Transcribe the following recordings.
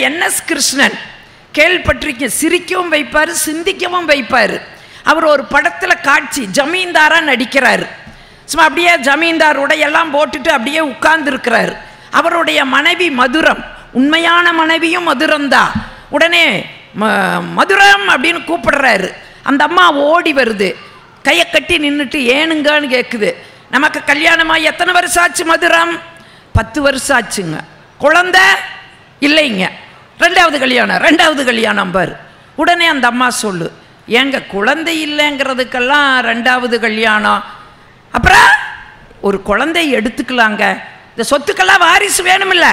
NS Krishnan கேள்விப்பட்டிருக்க, சிரிக்கவும் வைப்பார், சிந்திக்கவும் வைப்பார். அவர் ஒரு படத்தில் காட்சி ஜமீன்தாராக நடிக்கிறார். சும்மா அப்படியே ஜமீன்தார் உடையெல்லாம் போட்டுட்டு அப்படியே உட்கார்ந்துருக்கிறார். அவருடைய மனைவி மதுரம், உண்மையான மனைவியும் மதுரம் தான். உடனே மதுரம் அப்படின்னு கூப்பிடுறாரு. அந்த அம்மா ஓடி வருது, கையை கட்டி நின்றுட்டு ஏனுங்கன்னு கேட்குது. நமக்கு கல்யாணமாக எத்தனை வருஷம் ஆச்சு மதுரம்? 10 வருஷம் ஆச்சுங்க. குழந்தை இல்லைங்க. 2வது கல்யாணம், 2வது கல்யாணம் பாரு. உடனே அந்த அம்மா சொல்லு, ஏங்க குழந்தை இல்லைங்கிறதுக்கெல்லாம் 2வது கல்யாணம்? அப்புறம் ஒரு குழந்தையை எடுத்துக்கலாங்க, இந்த சொத்துக்கெல்லாம் வாரிசு வேணுமில்ல,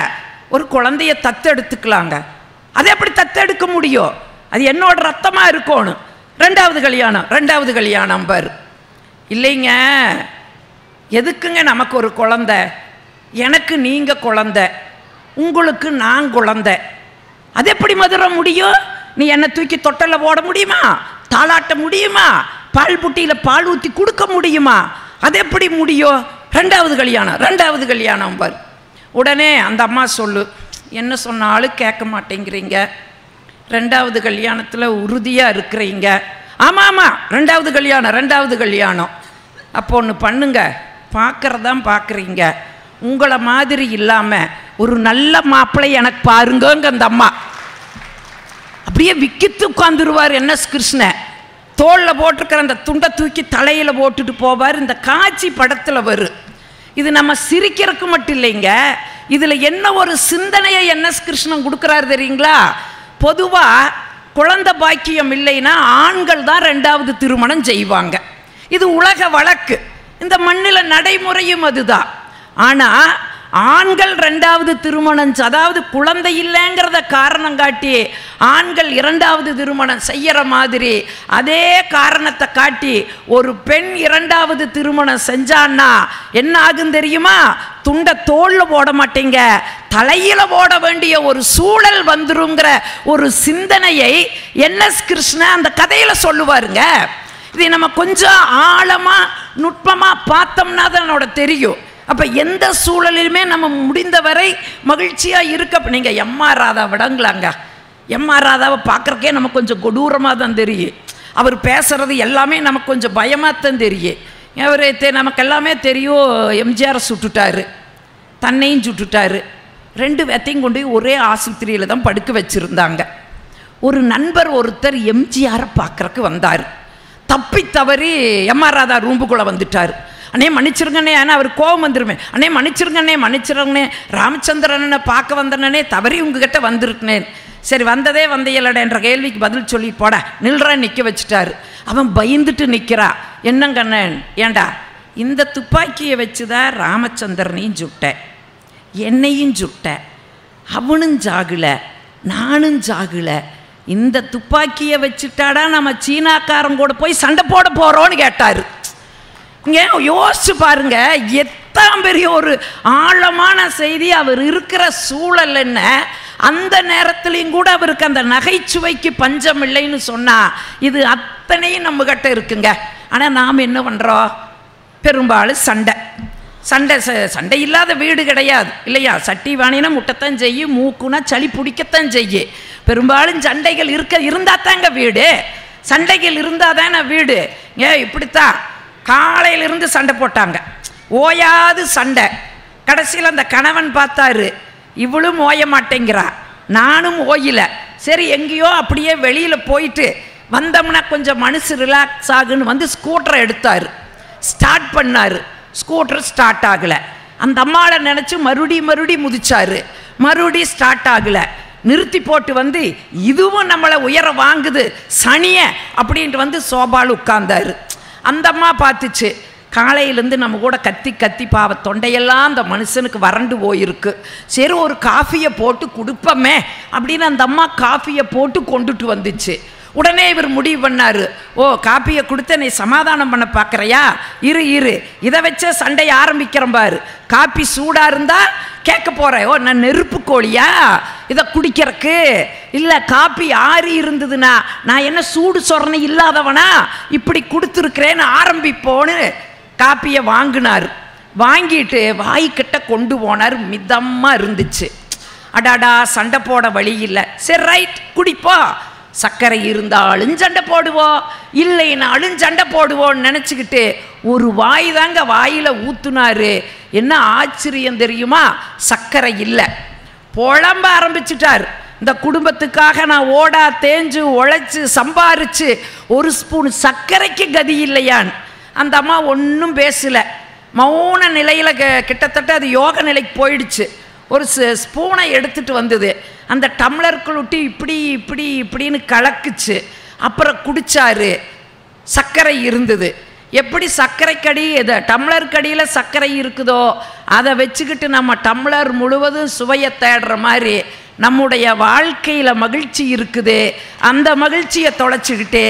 ஒரு குழந்தைய தத்தெடுத்துக்கலாங்க. அது எப்படி தத்தெடுக்க முடியும்? அது என்னோட ரத்தமாக இருக்கணும். 2வது கல்யாணம், 2வது கல்யாணம் பாரு. இல்லைங்க, எதுக்குங்க நமக்கு ஒரு குழந்தை? எனக்கு நீங்கள் குழந்தை, உங்களுக்கு நான் குழந்தை. அது எப்படி மதுரம் முடியும்? நீ என்னை தூக்கி தொட்டல போட முடியுமா? தாளாட்ட முடியுமா? பால் புட்டியில் பால் ஊற்றி கொடுக்க முடியுமா? அது எப்படி முடியும்? 2வது கல்யாணம், 2வது கல்யாணம் பார். உடனே அந்த அம்மா சொல்லு, என்ன சொன்னாலும் கேட்க மாட்டேங்கிறீங்க, 2வது கல்யாணத்தில் உறுதியாக இருக்கிறீங்க. ஆமாம் ஆமாம், 2வது கல்யாணம், 2வது கல்யாணம். அப்போ ஒன்று பண்ணுங்க, பார்க்குறதான் பார்க்குறீங்க, உங்களை மாதிரி இல்லாமல் ஒரு நல்ல மாப்பிள்ளை எனக்கு பாருங்கங்க. அந்த அம்மா அப்படியே விக்கித்து உட்காந்துருவார். என்எஸ் கிருஷ்ணன் தோளில் போட்டிருக்கிற அந்த துண்டை தூக்கி தலையில் போட்டுட்டு போவார். இந்த காட்சி படத்தில் வரும். இது நம்ம சிரிக்கிறதுக்கு மட்டும் இல்லைங்க, இதில் என்ன ஒரு சிந்தனையை என்எஸ் கிருஷ்ணன் கொடுக்குறாரு தெரியுங்களா? பொதுவாக குழந்தை பாக்கியம் இல்லைன்னா ஆண்கள் தான் 2வது திருமணம் செய்வாங்க. இது உலக வழக்கு, இந்த மண்ணில் நடைமுறையும் அதுதான். ஆனால் ஆண்கள் 2வது திருமணம், அதாவது குழந்தை இல்லைங்கிறத காரணம் காட்டி ஆண்கள் 2வது திருமணம் செய்கிற மாதிரி அதே காரணத்தை காட்டி ஒரு பெண் 2வது திருமணம் செஞ்சான்னா என்ன ஆகும் தெரியுமா? துண்டை தோளில் போட மாட்டேங்க, தலையில் போட வேண்டிய ஒரு சூழல் வந்துருங்கிற ஒரு சிந்தனையை என்எஸ் கிருஷ்ணன் அந்த கதையில் சொல்லுவாருங்க. இதை நம்ம கொஞ்சம் ஆழமாக நுட்பமாக பார்த்தோம்னா தான் என்னோட தெரியும். அப்போ எந்த சூழலிலுமே நம்ம முடிந்தவரை மகிழ்ச்சியாக இருக்க. நீங்கள் எம்ஆர் ராதா விடங்களாங்க, எம்ஆர் ராதாவை பார்க்குறக்கே நமக்கு கொஞ்சம் கொடூரமாக தான் தெரியும். அவர் பேசுகிறது எல்லாமே நமக்கு கொஞ்சம் பயமாக தான் தெரியும். அவர் நமக்கு எல்லாமே தெரியும், எம்ஜிஆரை சுட்டுட்டாரு, தன்னையும் சுட்டுட்டாரு. 2 பேத்தையும் கொண்டு ஒரே ஆஸ்பத்திரியில் தான் படுக்க வச்சுருந்தாங்க. ஒரு நண்பர் ஒருத்தர் எம்ஜிஆரை பார்க்குறக்கு வந்தார். தப்பி தவறி எம்ஆர் ராதா ரூம்புக்குள்ளே வந்துட்டார். அண்ணே மன்னிச்சிருங்கண்ணே, ஆனால் அவர் கோபம் வந்துருமே. அண்ணே மன்னிச்சிருங்கண்ணே, மன்னிச்சிருங்கண்ணே, ராமச்சந்திரனை பார்க்க வந்தனே, தவறி உங்ககிட்ட வந்திருக்கேன். சரி வந்ததே வந்தையலடன்ற கேள்விக்கு பதில் சொல்லி போட நில்றான் நிற்க வச்சுட்டாரு. அவன் பயந்துட்டு நிற்கிறா. என்னங்கண்ணன், ஏண்டா இந்த துப்பாக்கியை வச்சு தான் ராமச்சந்திரனையும் சுட்டேன், என்னையும் சுட்டேன், அவனும் ஜாகலை நானும் ஜாகலை, இந்த துப்பாக்கியை வச்சுட்டாடா நம்ம சீனாக்காரன் கூட போய் சண்டை போட போகிறோன்னு கேட்டார். இங்கே யோசிச்சு பாருங்க, எத்தனை பெரிய ஒரு ஆழமான செய்தி. அவர் இருக்கிற சூழல் என்ன, அந்த நேரத்துலையும் கூட அவருக்கு அந்த நகைச்சுவைக்கு பஞ்சம் இல்லைன்னு சொன்னால் இது அத்தனையும் நம்மகிட்ட இருக்குங்க. ஆனால் நாம் என்ன பண்ணுறோம்? பெரும்பாலும் சண்டை சண்டை சண்டை இல்லாத வீடு கிடையாது இல்லையா? சட்டி வாணினா முட்டைத்தான் செய்யும், மூக்குனா சளி பிடிக்கத்தான் செய்யும். பெரும்பாலும் சண்டைகள் இருந்தால் தாங்க வீடு, சண்டைகள் இருந்தால் தானே வீடு. இப்படித்தான் காலையிலிருந்து சண்டை போட்டாங்க, ஓயாது சண்டை. கடைசியில் அந்த கணவன் பார்த்தாரு, இவளும் ஓய மாட்டேங்கிறா, நானும் ஓயில. சரி எங்கேயோ அப்படியே வெளியில் போயிட்டு வந்தோம்னா கொஞ்சம் மனசு ரிலாக்ஸ் ஆகுன்னு வந்து ஸ்கூட்டரை எடுத்தார், ஸ்டார்ட் பண்ணார். ஸ்கூட்டர் ஸ்டார்ட் ஆகலை. அந்த அம்மாவை நினச்சி மறுபடி முதிச்சார், மறுபடி ஸ்டார்ட் ஆகலை. நிறுத்தி போட்டு வந்து இதுவும் நம்மளை உயர வாங்குது சனிய அப்படின்ட்டு வந்து சோபால் உட்கார்ந்தாரு. அந்த அம்மா பார்த்துச்சு, காலையிலேருந்து நம்ம கூட கத்தி கத்தி பாவ தொண்டையெல்லாம் அந்த மனுஷனுக்கு வறண்டு போயிருக்கு. சரி ஒரு காஃபியை போட்டு கொடுப்போமே அப்படின்னு அந்த அம்மா காஃபியை போட்டு கொண்டுட்டு வந்துச்சு. உடனே இவர் முடிவு பண்ணார், ஓ காப்பியை கொடுத்து நீ சமாதானம் பண்ண பார்க்குறியா, இரு இதை வச்ச சண்டையை ஆரம்பிக்கிறேன் பாரு. காப்பி சூடாக இருந்தால் கேட்க போகிறேன், ஓ நான் நெருப்பு கோழியா இதை குடிக்கிறக்கு? இல்லை காப்பி ஆறி இருந்ததுன்னா நான் என்ன சூடு சொரணை இல்லாதவனா இப்படி கொடுத்துருக்கிறேன்னு ஆரம்பிப்போன்னு காப்பியை வாங்கினார். வாங்கிட்டு வாய்க்கிட்ட கொண்டு போனார். மிதமாக இருந்துச்சு. அடாடா சண்டை போட வழி இல்லை, சரி ரைட் குடிப்போ, சர்க்கரை இருந்தாலும் சண்டை போடுவோம், இல்லைனாலும் சண்டை போடுவோன்னு நினச்சிக்கிட்டு ஒரு வாய் தாங்க வாயில் ஊத்துனாரு. என்ன ஆச்சரியம் தெரியுமா? சர்க்கரை இல்லை. புலம்ப ஆரம்பிச்சுட்டார். இந்த குடும்பத்துக்காக நான் ஓடா தேஞ்சு உழைச்சி சம்பாரிச்சு ஒரு ஸ்பூன் சர்க்கரைக்கு கதி இல்லையான்னு. அந்த அம்மா ஒன்றும் பேசலை, மௌன நிலையில் கிட்டத்தட்ட அது யோக நிலைக்கு போயிடுச்சு. ஒரு ஸ்பூனை எடுத்துகிட்டு வந்தது, அந்த டம்ளருக்குள் விட்டு இப்படி இப்படி இப்படின்னு கலக்குச்சு. அப்புறம் குடித்தாரு. சர்க்கரை இருந்தது. எப்படி சர்க்கரை கடி எது டம்ளர் கடியில் சர்க்கரை இருக்குதோ அதை வச்சுக்கிட்டு நம்ம டம்ளர் முழுவதும் சுவையை தேடுற மாதிரி நம்முடைய வாழ்க்கையில் மகிழ்ச்சி இருக்குது. அந்த மகிழ்ச்சியை தொலைச்சிக்கிட்டு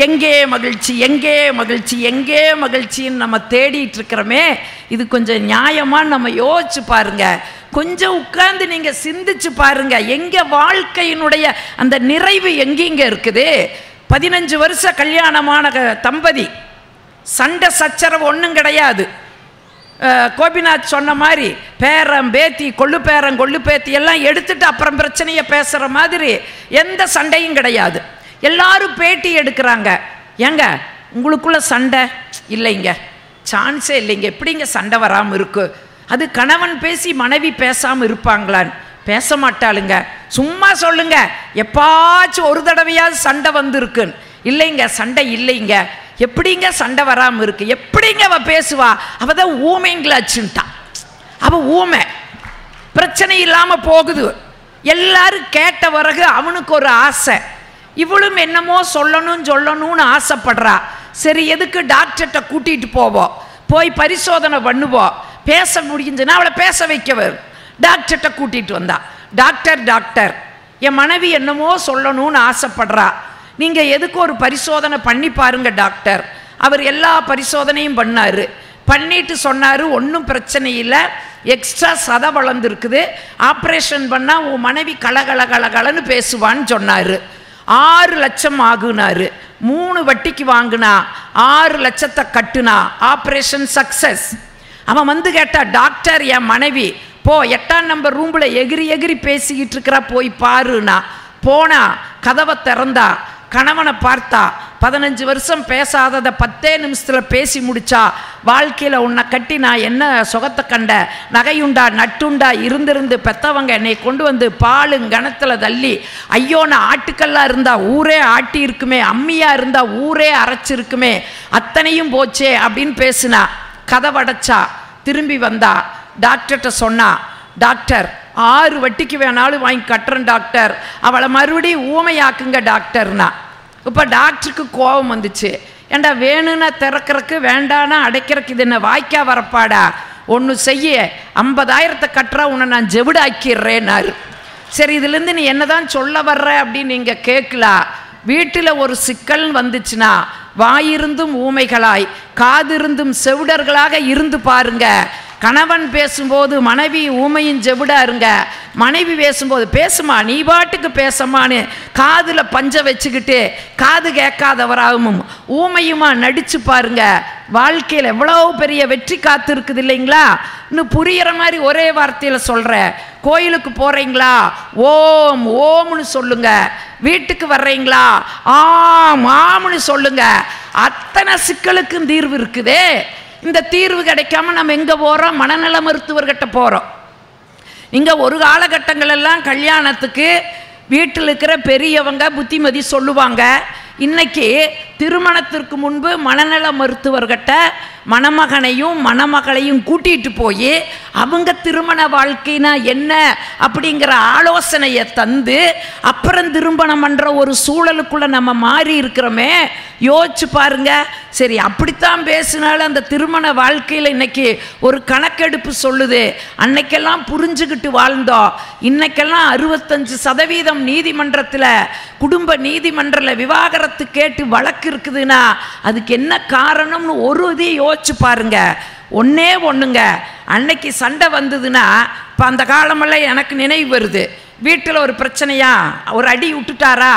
எங்கே மகிழ்ச்சி எங்கே மகிழ்ச்சி எங்கே மகிழ்ச்சின்னு நம்ம தேடிட்டு இருக்கிறோமே, இது கொஞ்சம் நியாயமாக நம்ம யோசிச்சு பாருங்க. கொஞ்சம் உட்கார்ந்து நீங்கள் சிந்திச்சு பாருங்க, எங்கள் வாழ்க்கையினுடைய அந்த நிறைவு எங்கெங்க இருக்குது? 15 வருஷம் கல்யாணமான தம்பதி, சண்டை சச்சரவு ஒன்றும் கிடையாது. கோபிநாத் சொன்ன மாதிரி பேரம் பேத்தி கொள்ளு பேரம் கொள்ளு பேத்தி எல்லாம் எடுத்துட்டு அப்புறம் பிரச்சனையை பேசுகிற மாதிரி எந்த சண்டையும் கிடையாது. எல்லாரும் பேட்டி எடுக்கிறாங்க. ஏங்க உங்களுக்குள்ள சண்டை இல்லைங்க, சான்ஸே இல்லைங்க, எப்படிங்க சண்டை வராமல் இருக்கு? அது கணவன் பேசி மனைவி பேசாமல் இருப்பாங்களான்னு. பேச மாட்டாளுங்க, சும்மா சொல்லுங்க எப்பாச்சும் ஒரு தடவையாவது சண்டை வந்துருக்குன்னு. இல்லைங்க சண்டை இல்லைங்க. எப்படிங்க சண்டை வராமல் இருக்கு? எப்படிங்க அவ பேசுவா? அவ தான் ஊமைங்களாச்சுட்டான். அவ ஊமை, பிரச்சனை இல்லாமல் போகுது. எல்லாரும் கேட்ட பிறகு அவனுக்கு ஒரு ஆசை, இவளும் என்னமோ சொல்லணும்னு ஆசைப்படுறா. சரி எதுக்கு டாக்டர்கிட்ட கூட்டிகிட்டு போவோம், போய் பரிசோதனை பண்ணுவோம், பேச முடிஞ்சுன்னா அவளை பேச வைக்கவர். டாக்டர்கிட்ட கூட்டிகிட்டு வந்தா, டாக்டர் என் மனைவி என்னமோ சொல்லணும்னு ஆசைப்படுறா, நீங்கள் எதுக்கு ஒரு பரிசோதனை பண்ணி பாருங்க டாக்டர். அவர் எல்லா பரிசோதனையும் பண்ணார். பண்ணிட்டு சொன்னார் ஒன்றும் பிரச்சனை இல்லை, எக்ஸ்ட்ரா சதை வளர்ந்துருக்குது, ஆப்ரேஷன் பண்ணால் உன் மனைவி கலகலன்னு பேசுவான்னு சொன்னார். 6 லட்சம் ஆகுனாரு. 3 வட்டிக்கு வாங்கினா 6 லட்சத்தை கட்டுனா ஆப்ரேஷன் சக்சஸ். அவன் வந்து கேட்டா, டாக்டர் என் மனைவி போ 8ஆம் நம்பர் ரூமில் எகிரி பேசிக்கிட்டு இருக்கிறா, போய் பாருனா. போனா கதவை திறந்தா, கணவனை பார்த்தா, 15 வருஷம் பேசாததை 10 நிமிஷத்தில் பேசி முடிச்சா. வாழ்க்கையில் உன்னை கட்டி நான் என்ன சுகத்தை கண்ட, நகையுண்டா நட்டுண்டா இருந்திருந்து பெத்தவங்க என்னை கொண்டு வந்து பாலுங்கணத்தில் தள்ளி, ஐயோ நான் ஆட்டுக்கல்லாக இருந்தால் ஊரே ஆட்டி இருக்குமே, அம்மியாக இருந்தால் ஊரே அரைச்சிருக்குமே, அத்தனையும் போச்சே அப்படின்னு பேசுனா. கதவடைச்சா, திரும்பி வந்தா, டாக்டர்கிட்ட சொன்னா, டாக்டர் 6 வட்டிக்கு வேணாலும் வாங்கி கட்டுறேன் டாக்டர், அவளை மறுபடியும் ஊமையாக்குங்க டாக்டர்னா. இப்போ டாக்டருக்கு கோபம் வந்துச்சு. ஏண்டா வேணும்னா திறக்கிறதுக்கு வேண்டானா அடைக்கிறதுக்கு இது என்ன வாய்க்கா வரப்பாடா? ஒன்று செய்ய 50,000 கட்டுறா, உன்னை நான் ஜெவிடாக்கிடுறேன்னாரு. சரி இதுலேருந்து நீ என்ன தான் சொல்ல வர்ற அப்படின்னு நீங்கள் கேட்கலாம். வீட்டில் ஒரு சிக்கல் வந்துச்சுன்னா வாயிருந்தும் ஊமைகளாய் காதிருந்தும் செவிடர்களாக இருந்து பாருங்க. கணவன் பேசும்போது மனைவி ஊமையும் ஜெவிடா இருங்க. மனைவி பேசும்போது பேசுமா நீ பாட்டுக்கு பேசமான்னு காதில் பஞ்ச வச்சுக்கிட்டு காது கேட்காதவராகவும் ஊமையுமா நடிச்சு பாருங்க. வாழ்க்கையில் எவ்வளோ பெரிய வெற்றி காத்து இருக்குது இல்லைங்களா? இன்னும் புரிகிற மாதிரி ஒரே வார்த்தையில் சொல்கிறேன். கோயிலுக்கு போகிறீங்களா, ஓம் ஓம்னு சொல்லுங்க. வீட்டுக்கு வர்றீங்களா, ஆம்னு சொல்லுங்க. அத்தனை சிக்கலுக்கும் தீர்வு இருக்குதே. இந்த தீர்வு கிடைக்காம நம்ம எங்கே போகிறோம்? மனநல மருத்துவர்கிட்ட போகிறோம். இங்கே ஒரு காலகட்டங்கள் எல்லாம் கல்யாணத்துக்கு வீட்டில் இருக்கிற பெரியவங்க புத்திமதி சொல்லுவாங்க. இன்னைக்கு திருமணத்திற்கு முன்பு மனநல மருத்துவர்கிட்ட மணமகனையும் மணமகளையும் கூட்டிகிட்டு போய் அவங்க திருமண வாழ்க்கைனா என்ன அப்படிங்கிற ஆலோசனையை தந்து அப்புறம் திருமணம் பண்ணுற ஒரு சூழலுக்குள்ளே நம்ம மாறி இருக்கிறோமே. யோசிச்சு பாருங்க. சரி அப்படித்தான் பேசினாலும் அந்த திருமண வாழ்க்கையில் இன்னைக்கு ஒரு கணக்கெடுப்பு சொல்லுது. அன்னைக்கெல்லாம் புரிஞ்சுக்கிட்டு வாழ்ந்தோம். இன்னைக்கெல்லாம் 65% நீதிமன்றத்தில் குடும்ப நீதிமன்றத்தில் விவாகரத்து கேட்டு வழக்கு இருக்குதுன்னா அதுக்கு என்ன காரணம்னு ஒரு இதே யோசிச்சு பாருங்க. ஒன்னே ஒன்றுங்க, அன்னைக்கு சண்டை வந்ததுன்னா இப்போ அந்த காலமெல்லாம் எனக்கு நினைவு வருது. வீட்டில் ஒரு பிரச்சனையா, ஒரு அடி விட்டுட்டாரா,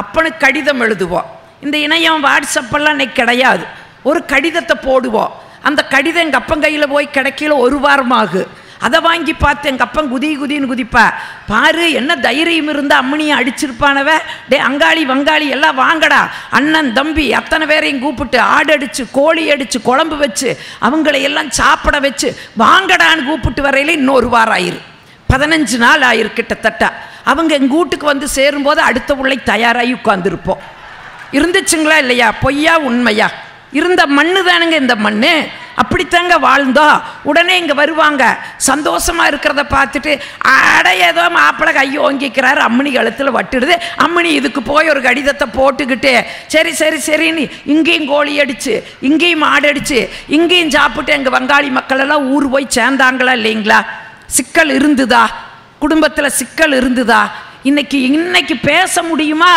அப்பனுக்கு கடிதம் எழுதுவோம். இந்த இணையம் வாட்ஸ்அப்பெல்லாம் இன்னைக்கு கிடையாது. ஒரு கடிதத்தை போடுவோம். அந்த கடிதம் எங்கள் அப்பன் கையில் போய் கிடைக்கல 1 வாரமாகு. அதை வாங்கி பார்த்து எங்கள் அப்பன் குதின்னு குதிப்பா. பாரு என்ன தைரியம் இருந்தால் அம்மனியை அடிச்சிருப்பானவ. டே அங்காளி வங்காளி எல்லாம் வாங்கடா, அண்ணன் தம்பி அத்தனை பேரையும் கூப்பிட்டு ஆடு அடித்து கோழி அடித்து குழம்பு வச்சு அவங்களை எல்லாம் சாப்பிட வச்சு வாங்கடான்னு கூப்பிட்டு வரையில இன்னொரு வாரம் ஆயிரு, 15 நாள் ஆயிரு கிட்டத்தட்ட. அவங்க எங்கள் வீட்டுக்கு வந்து சேரும்போது அடுத்த பிள்ளை தயாராகி உட்காந்துருப்போம். இருந்துச்சுங்களா இல்லையா? பொய்யா உண்மையா? இருந்த மண்ணு தானுங்க இந்த மண்ணு. அப்படித்தாங்க வாழ்ந்தோம். உடனே இங்கே வருவாங்க, சந்தோஷமாக இருக்கிறத பார்த்துட்டு அட ஏதோ மாப்பிள்ளை கையை ஓங்கிக்கிறாரு, அம்மனி கழுத்தில் வட்டுடுது. அம்மனி இதுக்கு போய் ஒரு கடிதத்தை போட்டுக்கிட்டு சரி சரி சரின்னு இங்கேயும் கோழி அடிச்சு இங்கேயும் மாடு அடிச்சு இங்கேயும் சாப்பிட்டு எங்கள் வங்காளி மக்கள் எல்லாம் ஊர் போய் சேர்ந்தாங்களா இல்லைங்களா? சிக்கல் இருந்துதா? குடும்பத்தில் சிக்கல் இருந்துதா? இன்னைக்கு பேச முடியுமா?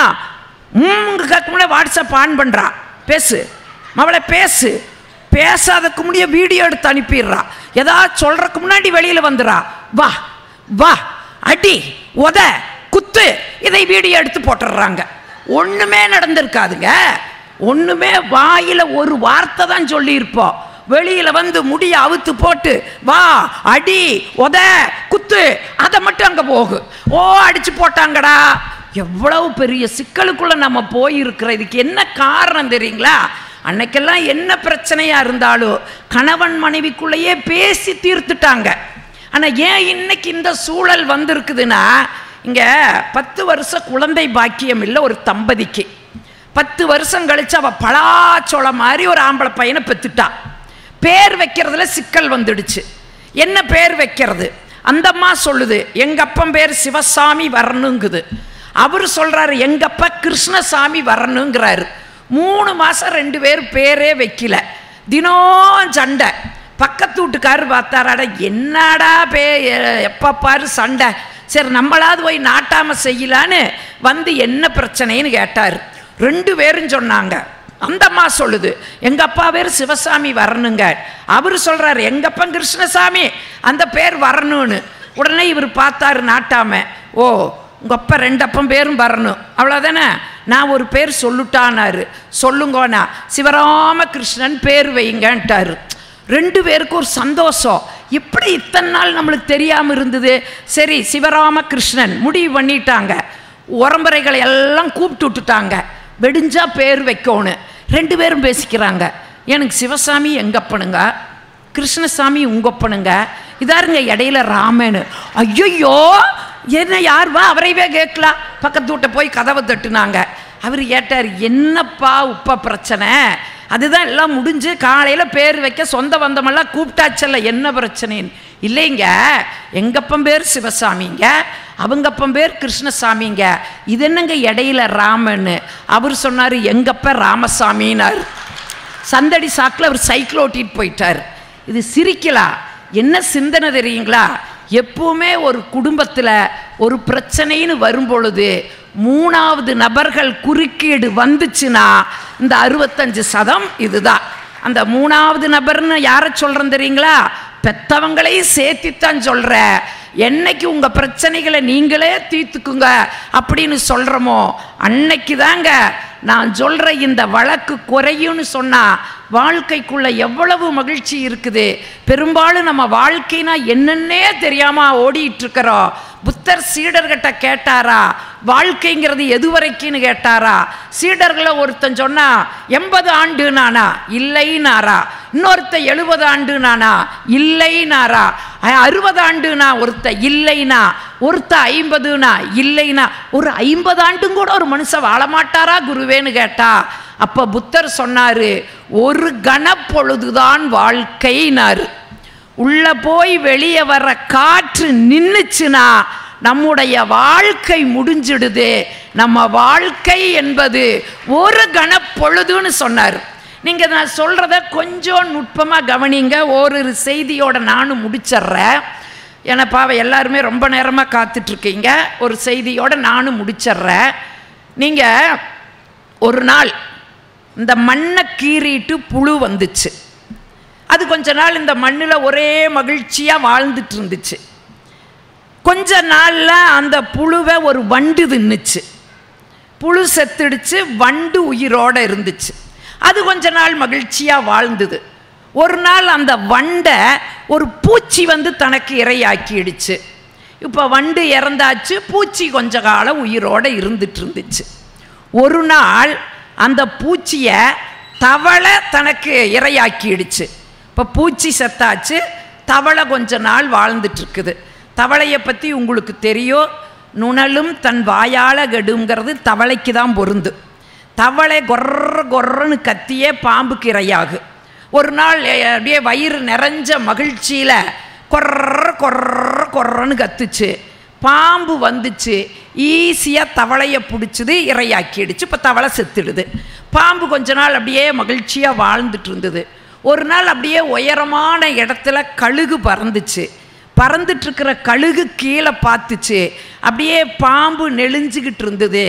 கேட்க வாட்ஸ்அப் ஆன் பண்ணுறா, பேசு மவளை பேசு. பேசாதக்கு முடிய வீடியோ எடுத்து அனுப்பிடுறா. ஏதாவது சொல்றதுக்கு முன்னாடி வெளியில் வந்துடுறா. வா வா அடி உத குத்து, இதை வீடியோ எடுத்து போட்டுடுறாங்க. ஒன்றுமே நடந்திருக்காதுங்க. ஒன்றுமே வாயில் ஒரு வார்த்தை தான் சொல்லியிருப்போம். வெளியில் வந்து முடிய அவுத்து போட்டு வா அடி உத குத்து, அதை மட்டும் அங்கே போகு. ஓ அடிச்சு போட்டாங்கடா. எவ்வளவு பெரிய சிக்கலுக்குள்ள நம்ம போயிருக்கிறோம். இதுக்கு என்ன காரணம் தெரியுங்களா? அன்னைக்கெல்லாம் என்ன பிரச்சனையா இருந்தாலும் கணவன் மனைவிக்குள்ளேயே பேசி தீர்த்துட்டாங்க. ஆனால் ஏன் இன்னைக்கு இந்த சூழல் வந்திருக்குதுன்னா, இங்கே 10 வருஷம் குழந்தை பாக்கியம் இல்லை ஒரு தம்பதிக்கு. 10 வருஷம் கழிச்சு அவள் பலாச்சோள மாதிரி ஒரு ஆம்பளை பையனை பெற்றுட்டா. பேர் வைக்கிறதுல சிக்கல் வந்துடுச்சு. என்ன பேர் வைக்கிறது? அந்த அம்மா சொல்லுது எங்கள் அப்பன் பேர் சிவசாமி வரணுங்குது. அவர் சொல்கிறாரு எங்கள் அப்பா கிருஷ்ணசாமி வரணுங்கிறாரு. 3 மாதம் 2 பேர் பேரே வைக்கல. தினம் சண்டை. பக்கத்து வீட்டுக்காரர் பார்த்தாராட, என்னடா எப்போ பாரு சண்டை, சரி நம்மளாவது போய் நாட்டாமல் செய்யலான்னு வந்து என்ன பிரச்சனைன்னு கேட்டார். 2 பேரும் சொன்னாங்க. அந்த அம்மா சொல்லுது எங்கள் அப்பா பேர் சிவசாமி வரணுங்க. அவர் சொல்கிறார் எங்கள் அப்பா கிருஷ்ணசாமி அந்த பேர் வரணும்னு. உடனே இவர் பார்த்தாரு நாட்டாம, ஓ உங்கள் அப்பா 2 அப்பம் பேரும் வரணும் அவ்வளோதானே, நான் ஒரு பேர் சொல்லுட்டானாரு. சொல்லுங்கண்ணா சிவராமகிருஷ்ணன் பேர் வைங்கன்ட்டாரு. 2 பேருக்கும் ஒரு சந்தோஷம். எப்படி இத்தனை நாள் நம்மளுக்கு தெரியாமல் இருந்தது? சரி சிவராமகிருஷ்ணன் முடிவு பண்ணிட்டாங்க. உறம்பறைகளை எல்லாம் கூப்பிட்டு விட்டுட்டாங்க. வெடிஞ்சா பேர் வைக்கணும். 2 பேரும் பேசிக்கிறாங்க. எனக்கு சிவசாமி எங்கப்பனுங்க, கிருஷ்ணசாமி உங்கப்பனுங்க, இதாருங்க இடையில ராமனு. ஐயோ என்ன யார் வா அவரைவே கேட்கலாம். பக்கத்து வீட்டை போய் கதவை தட்டுனாங்க. அவர் கேட்டார் என்னப்பா உப்ப பிரச்சனை? அதுதான் எல்லாம் முடிஞ்சு காலையில் பேர் வைக்க சொந்த பந்தமெல்லாம் கூப்பிட்டாச்சல்ல, என்ன பிரச்சனைன்னு. இல்லைங்க எங்கப்பன் பேர் சிவசாமிங்க, அவங்கப்பன் பேர் கிருஷ்ணசாமிங்க, இது என்னங்க இடையில ராமன்னு. அவர் சொன்னார் எங்கப்ப ராமசாமின்னார். சந்தடி சாக்கில் அவர் சைக்கிள் ஓட்டிட்டு போயிட்டார். இது சிரிக்கலாம். என்ன சிந்தனை தெரியுங்களா? எப்பவுமே ஒரு குடும்பத்தில் ஒரு பிரச்சனைன்னு வரும்பொழுது 3வது நபர்கள் குறுக்கீடு வந்துச்சுன்னா இந்த 65% இதுதான். அந்த 3வது நபர்னு யாரை சொல்கிறேன் தெரியுங்களா? பெத்தவங்களையும் சேர்த்தித்தான் சொல்கிற. என்னைக்கு உங்கள் பிரச்சனைகளை நீங்களே தீர்த்துக்குங்க அப்படின்னு சொல்கிறோமோ அன்னைக்கு தாங்க நான் சொல்கிற இந்த வழக்கு குறையும்னு சொன்னால் வாழ்க்கைக்குள்ளே எவ்வளவு மகிழ்ச்சி இருக்குது. பெரும்பாலும் நம்ம வாழ்க்கைனா என்னன்னே தெரியாமல் ஓடிட்டுருக்கிறோம். புத்தர் சீடர்கிட்ட கேட்டாரா வாழ்க்கைங்கிறது எது வரைக்கும்னு கேட்டாரா? சீடர்களை ஒருத்தன் சொன்னா 80 ஆண்டு நானா இல்லைனாரா, இன்னொருத்த 70 ஆண்டு நானா இல்லைனாரா, 60 ஆண்டு நான் ஒருத்த இல்லைனா, ஒருத்த 50னா இல்லைனா, ஒரு 50 ஆண்டும் கூட ஒரு மனுஷன் வாழமாட்டாரா குருவேன்னு கேட்டா அப்ப புத்தர் சொன்னாரு ஒரு கணப்பொழுதுதான் வாழ்க்கைனாரு. உள்ள போய் வெளியே வர காற்று நின்னுச்சுன்னா நம்முடைய வாழ்க்கை முடிஞ்சிடுது. நம்ம வாழ்க்கை என்பது ஒரு கணப்பொழுதுன்னு சொன்னார். நீங்கள் நான் சொல்கிறத கொஞ்சம் நுட்பமாக கவனிங்க. ஒரு செய்தியோட நானும் முடிச்சிட்றேன். ஏன்னா பாவ எல்லாருமே ரொம்ப நேரமாக காத்துட்ருக்கீங்க. ஒரு செய்தியோட நானும் முடிச்சிட்றேன். நீங்கள் ஒரு நாள் இந்த மண்ணை கீறிட்டு புழு வந்துச்சு. அது கொஞ்ச நாள் இந்த மண்ணில் ஒரே மகிழ்ச்சியாக வாழ்ந்துட்டு இருந்துச்சு. கொஞ்ச நாளில் அந்த புழுவை ஒரு வண்டு தின்னுச்சு. புழு செத்துடுச்சு, வண்டு உயிரோடு இருந்துச்சு. அது கொஞ்ச நாள் மகிழ்ச்சியாக வாழ்ந்தது. ஒரு நாள் அந்த வண்டை ஒரு பூச்சி வந்து தனக்கு இரையாக்கிடுச்சு. இப்போ வண்டு இறந்தாச்சு, பூச்சி கொஞ்ச காலம் உயிரோடு இருந்துட்டு இருந்துச்சு. ஒரு நாள் அந்த பூச்சியை தவளை தனக்கு இரையாக்கிடுச்சு. இப்போ பூச்சி செத்தாச்சு, தவளை கொஞ்ச நாள் வாழ்ந்துட்டு இருக்குது. தவளையை பற்றி உங்களுக்கு தெரியும், நுணலும் தன் வாயால் கெடுங்கிறது தவளைக்கு தான் பொருந்து. தவளை கொர்ற கொர்றன்னு கத்தியே பாம்புக்கு இரையாகு. ஒரு நாள் அப்படியே வயிறு நிறைஞ்ச மகிழ்ச்சியில் கொர்ற கொர்ற கொர்றன்னு கத்துச்சு. பாம்பு வந்துச்சு, ஈஸியாக தவளையை பிடிச்சிது, இரையாக்கிடுச்சு. இப்போ தவளை செத்துடுது. பாம்பு கொஞ்ச நாள் அப்படியே மகிழ்ச்சியாக வாழ்ந்துட்டு இருந்தது. ஒரு நாள் அப்படியே உயரமான இடத்துல கழுகு பறந்துச்சு. பறந்துட்டுருக்கிற கழுகு கீழே பார்த்துச்சு. அப்படியே பாம்பு நெளிஞ்சிக்கிட்டு இருந்தது.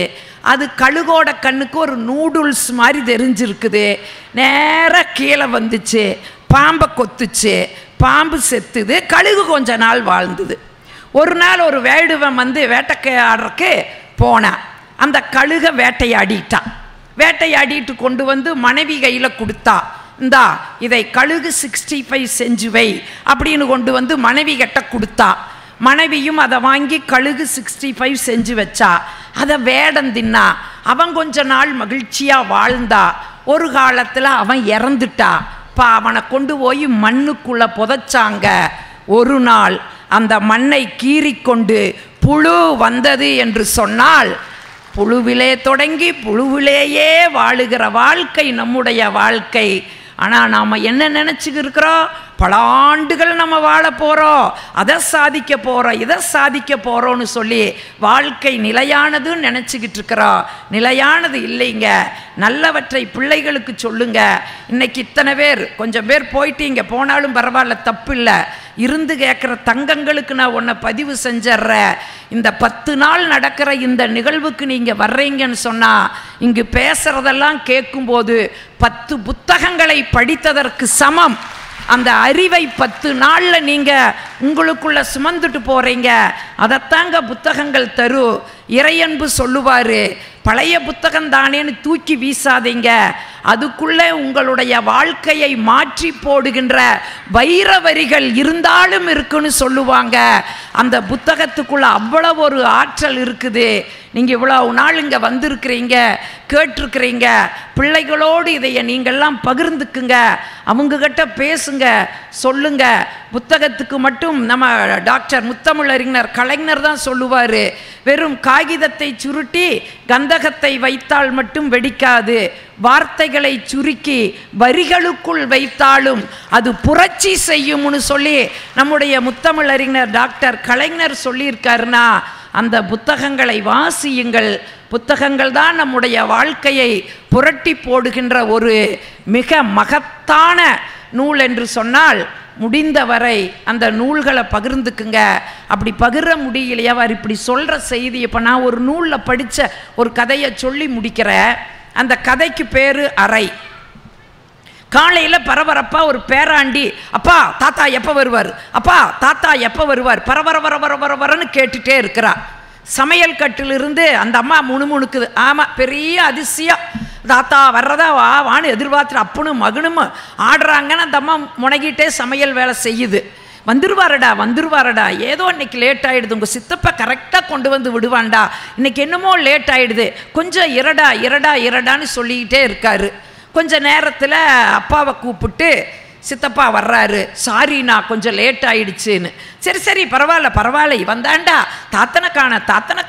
அது கழுகோட கண்ணுக்கு ஒரு நூடுல்ஸ் மாதிரி தெரிஞ்சிருக்குது. நேராக கீழே வந்துச்சு, பாம்பை கொத்துச்சு. பாம்பு செத்துது, கழுகு கொஞ்ச நாள் வாழ்ந்தது. ஒரு நாள் ஒரு வேடுவன் வந்து வேட்டையாடுறக்கு போனான். அந்த கழுகை வேட்டையாடிட்டான். வேட்டையாடிட்டு கொண்டு வந்து மனைவி கையில் கொடுத்தா, இந்தா இதை கழுகு 65 செஞ்சு வை அப்படின்னு கொண்டு வந்து மனைவி கிட்ட கொடுத்தா. மனைவியும் அதை வாங்கி கழுகு 65 செஞ்சு வச்சா. அதை வேடன் தின்னா. அவன் கொஞ்ச நாள் மகிழ்ச்சியாக வாழ்ந்தா. ஒரு காலத்தில் அவன் இறந்துட்டா. அவனை கொண்டு போய் மண்ணுக்குள்ளே புதைச்சாங்க. ஒரு நாள் அந்த மண்ணை கீறிக்கொண்டு புழு வந்தது என்று சொன்னால், புழுவிலே தொடங்கி புழுவிலேயே வாழுகிற வாழ்க்கை நம்முடைய வாழ்க்கை. ஆனால் நாம் என்ன நினச்சிக்கிட்டு இருக்கிறோம்? பல ஆண்டுகள் நம்ம வாழ போகிறோம், அதை சாதிக்க போகிறோம், இதை சாதிக்க போகிறோன்னு சொல்லி வாழ்க்கை நிலையானதுன்னு நினச்சிக்கிட்டு இருக்கிறோம். நிலையானது இல்லைங்க. நல்லவற்றை பிள்ளைகளுக்கு சொல்லுங்க. இன்னைக்கு இத்தனை பேர், கொஞ்சம் பேர் போயிட்டீங்க, போனாலும் பரவாயில்ல, தப்பு இல்லை. இருந்து கேட்குற தங்கங்களுக்கு நான் உன்னை பதிவு செஞ்சிட்றேன். இந்த 10 நாள் நடக்கிற இந்த நிகழ்வுக்கு நீங்கள் வர்றீங்கன்னு சொன்னால், இங்கு பேசுகிறதெல்லாம் கேட்கும்போது 10 புத்தகங்களை படித்ததற்கு சமம். அந்த அறிவை 10 நாளில் நீங்கள் உங்களுக்குள்ள சுமந்துட்டு போகிறீங்க. அதைத்தாங்க புத்தகங்கள் தரும். இறையன்பு சொல்லுவார், பழைய புத்தகம் தானேன்னு தூக்கி வீசாதீங்க, அதுக்குள்ளே உங்களுடைய வாழ்க்கையை மாற்றி போடுகின்ற வைர வரிகள் இருந்தாலும் இருக்குன்னு சொல்லுவாங்க. அந்த புத்தகத்துக்குள்ள அவ்வளவு ஒரு ஆற்றல் இருக்குது. நீங்கள் இவ்வளவு நாள் இங்கே வந்திருக்கிறீங்க, கேட்டிருக்கிறீங்க. பிள்ளைகளோடு இதையை நீங்கள்லாம் பகிர்ந்துக்குங்க, அவங்கக்கிட்ட பேசுங்க, சொல்லுங்க. புத்தகத்துக்கு மட்டும் நம்ம டாக்டர் முத்தமிழறிஞர் கலைஞர் தான் சொல்லுவார், வெறும் காகிதத்தை சுருட்டி கந்தகத்தை வைத்தால் மட்டும் வெடிக்காது, வார்த்தைகளை சுருக்கி வரிகளுக்குள் வைத்தாலும் அது புரட்சி செய்யும்னு சொல்லி நம்முடைய முத்தமிழறிஞர் டாக்டர் கலைஞர் சொல்லியிருக்காருன்னா, அந்த புத்தகங்களை வாசியுங்கள். புத்தகங்கள் தான் நம்முடைய வாழ்க்கையை புரட்டி போடுகின்ற ஒரு மிக மகத்தான நூல் என்று சொன்னால், முடிந்தவரை அந்த நூல்களை பகிர்ந்துக்குங்க. அப்படி பகிர முடியலையா, அவர் இப்படி சொல்கிற செய்தி. இப்போ நான் ஒரு நூலில் படித்த ஒரு கதையை சொல்லி முடிக்கிறேன். அந்த கதைக்கு பேர் அறை. காலையில் பரபரப்பாக ஒரு பேராண்டி, அப்பா தாத்தா எப்போ வருவார், அப்பா தாத்தா எப்போ வருவார், பரபரன்னு கேட்டுகிட்டே இருக்கிறா. சமையல் கட்டிலிருந்து அந்த அம்மா முணுமுணுக்குது. ஆமாம், பெரிய அதிசயம், தாத்தா வர்றதா வான்னு எதிர்பார்த்துட்டு அப்பனும் மகனும் ஆடுறாங்கன்னு அந்த அம்மா முனகிட்டே சமையல் வேலை செய்யுது. வந்துருவாரடா, ஏதோ இன்னைக்கு லேட் ஆகிடுது, உங்கள் சித்தப்பா கரெக்டாக கொண்டு வந்து விடுவான்டா, இன்னைக்கு என்னமோ லேட் ஆகிடுது, கொஞ்சம் இரடான்னு சொல்லிக்கிட்டே இருக்காரு. கொஞ்ச நேரத்தில் அப்பாவை கூப்பிட்டு, சித்தப்பா வர்றாரு, சாரிண்ணா கொஞ்சம் லேட் ஆயிடுச்சுன்னு. சரி பரவாயில்ல, இவன் தாண்டா தாத்தனை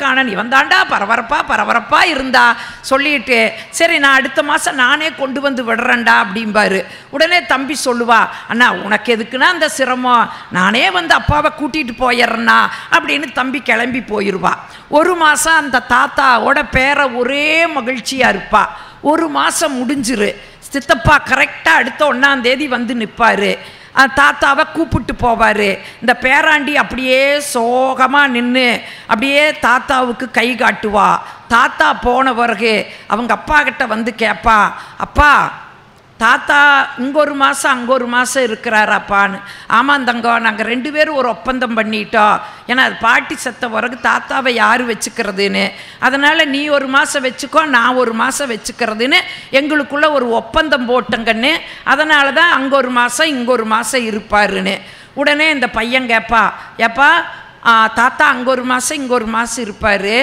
காண இவன் தாண்டா பரபரப்பா இருந்தா சொல்லிட்டு, சரி நான் அடுத்த மாதம் நானே கொண்டு வந்து விடுறேன்டா அப்படிம்பாரு. உடனே தம்பி சொல்லுவா, அண்ணா உனக்கு எதுக்குன்னா அந்த சிரமம், நானே வந்து அப்பாவை கூட்டிகிட்டு போயிடுறேண்ணா அப்படின்னு தம்பி கிளம்பி போயிடுவா. ஒரு மாதம் அந்த தாத்தாவோட பேரை ஒரே மகிழ்ச்சியாக இருப்பா. ஒரு மாதம் முடிஞ்சிரு. சித்தப்பா கரெக்டாக அடுத்த 1ஆம் தேதி வந்து நிற்பார். தாத்தாவை கூப்பிட்டு போவார். இந்த பேராண்டி அப்படியே சோகமாக நின்று அப்படியே தாத்தாவுக்கு கை காட்டுவா. தாத்தா போன பிறகு அவங்க அப்பா கிட்ட வந்து கேட்பா, அப்பா தாத்தா இங்கே ஒரு மாதம் அங்கே ஒரு மாதம் இருக்கிறாராப்பான்னு. ஆமாம் தங்கம், நாங்கள் 2 பேரும் ஒரு ஒப்பந்தம் பண்ணிட்டோம். ஏன்னா அது பாட்டி செத்த பிறகு தாத்தாவை யார் வச்சுக்கிறதுன்னு, அதனால் நீ ஒரு மாதம் வச்சுக்கோ, நான் ஒரு மாதம் வச்சுக்கிறதுன்னு எங்களுக்குள்ளே ஒரு ஒப்பந்தம் போட்டங்கன்னு. அதனால தான் அங்கே ஒரு மாதம் இங்கே ஒரு மாதம் இருப்பாருன்னு. உடனே இந்த பையன் கேட்பா, ஏப்பா தாத்தா அங்கே ஒரு மாதம் இங்கே ஒரு மாதம் இருப்பார்.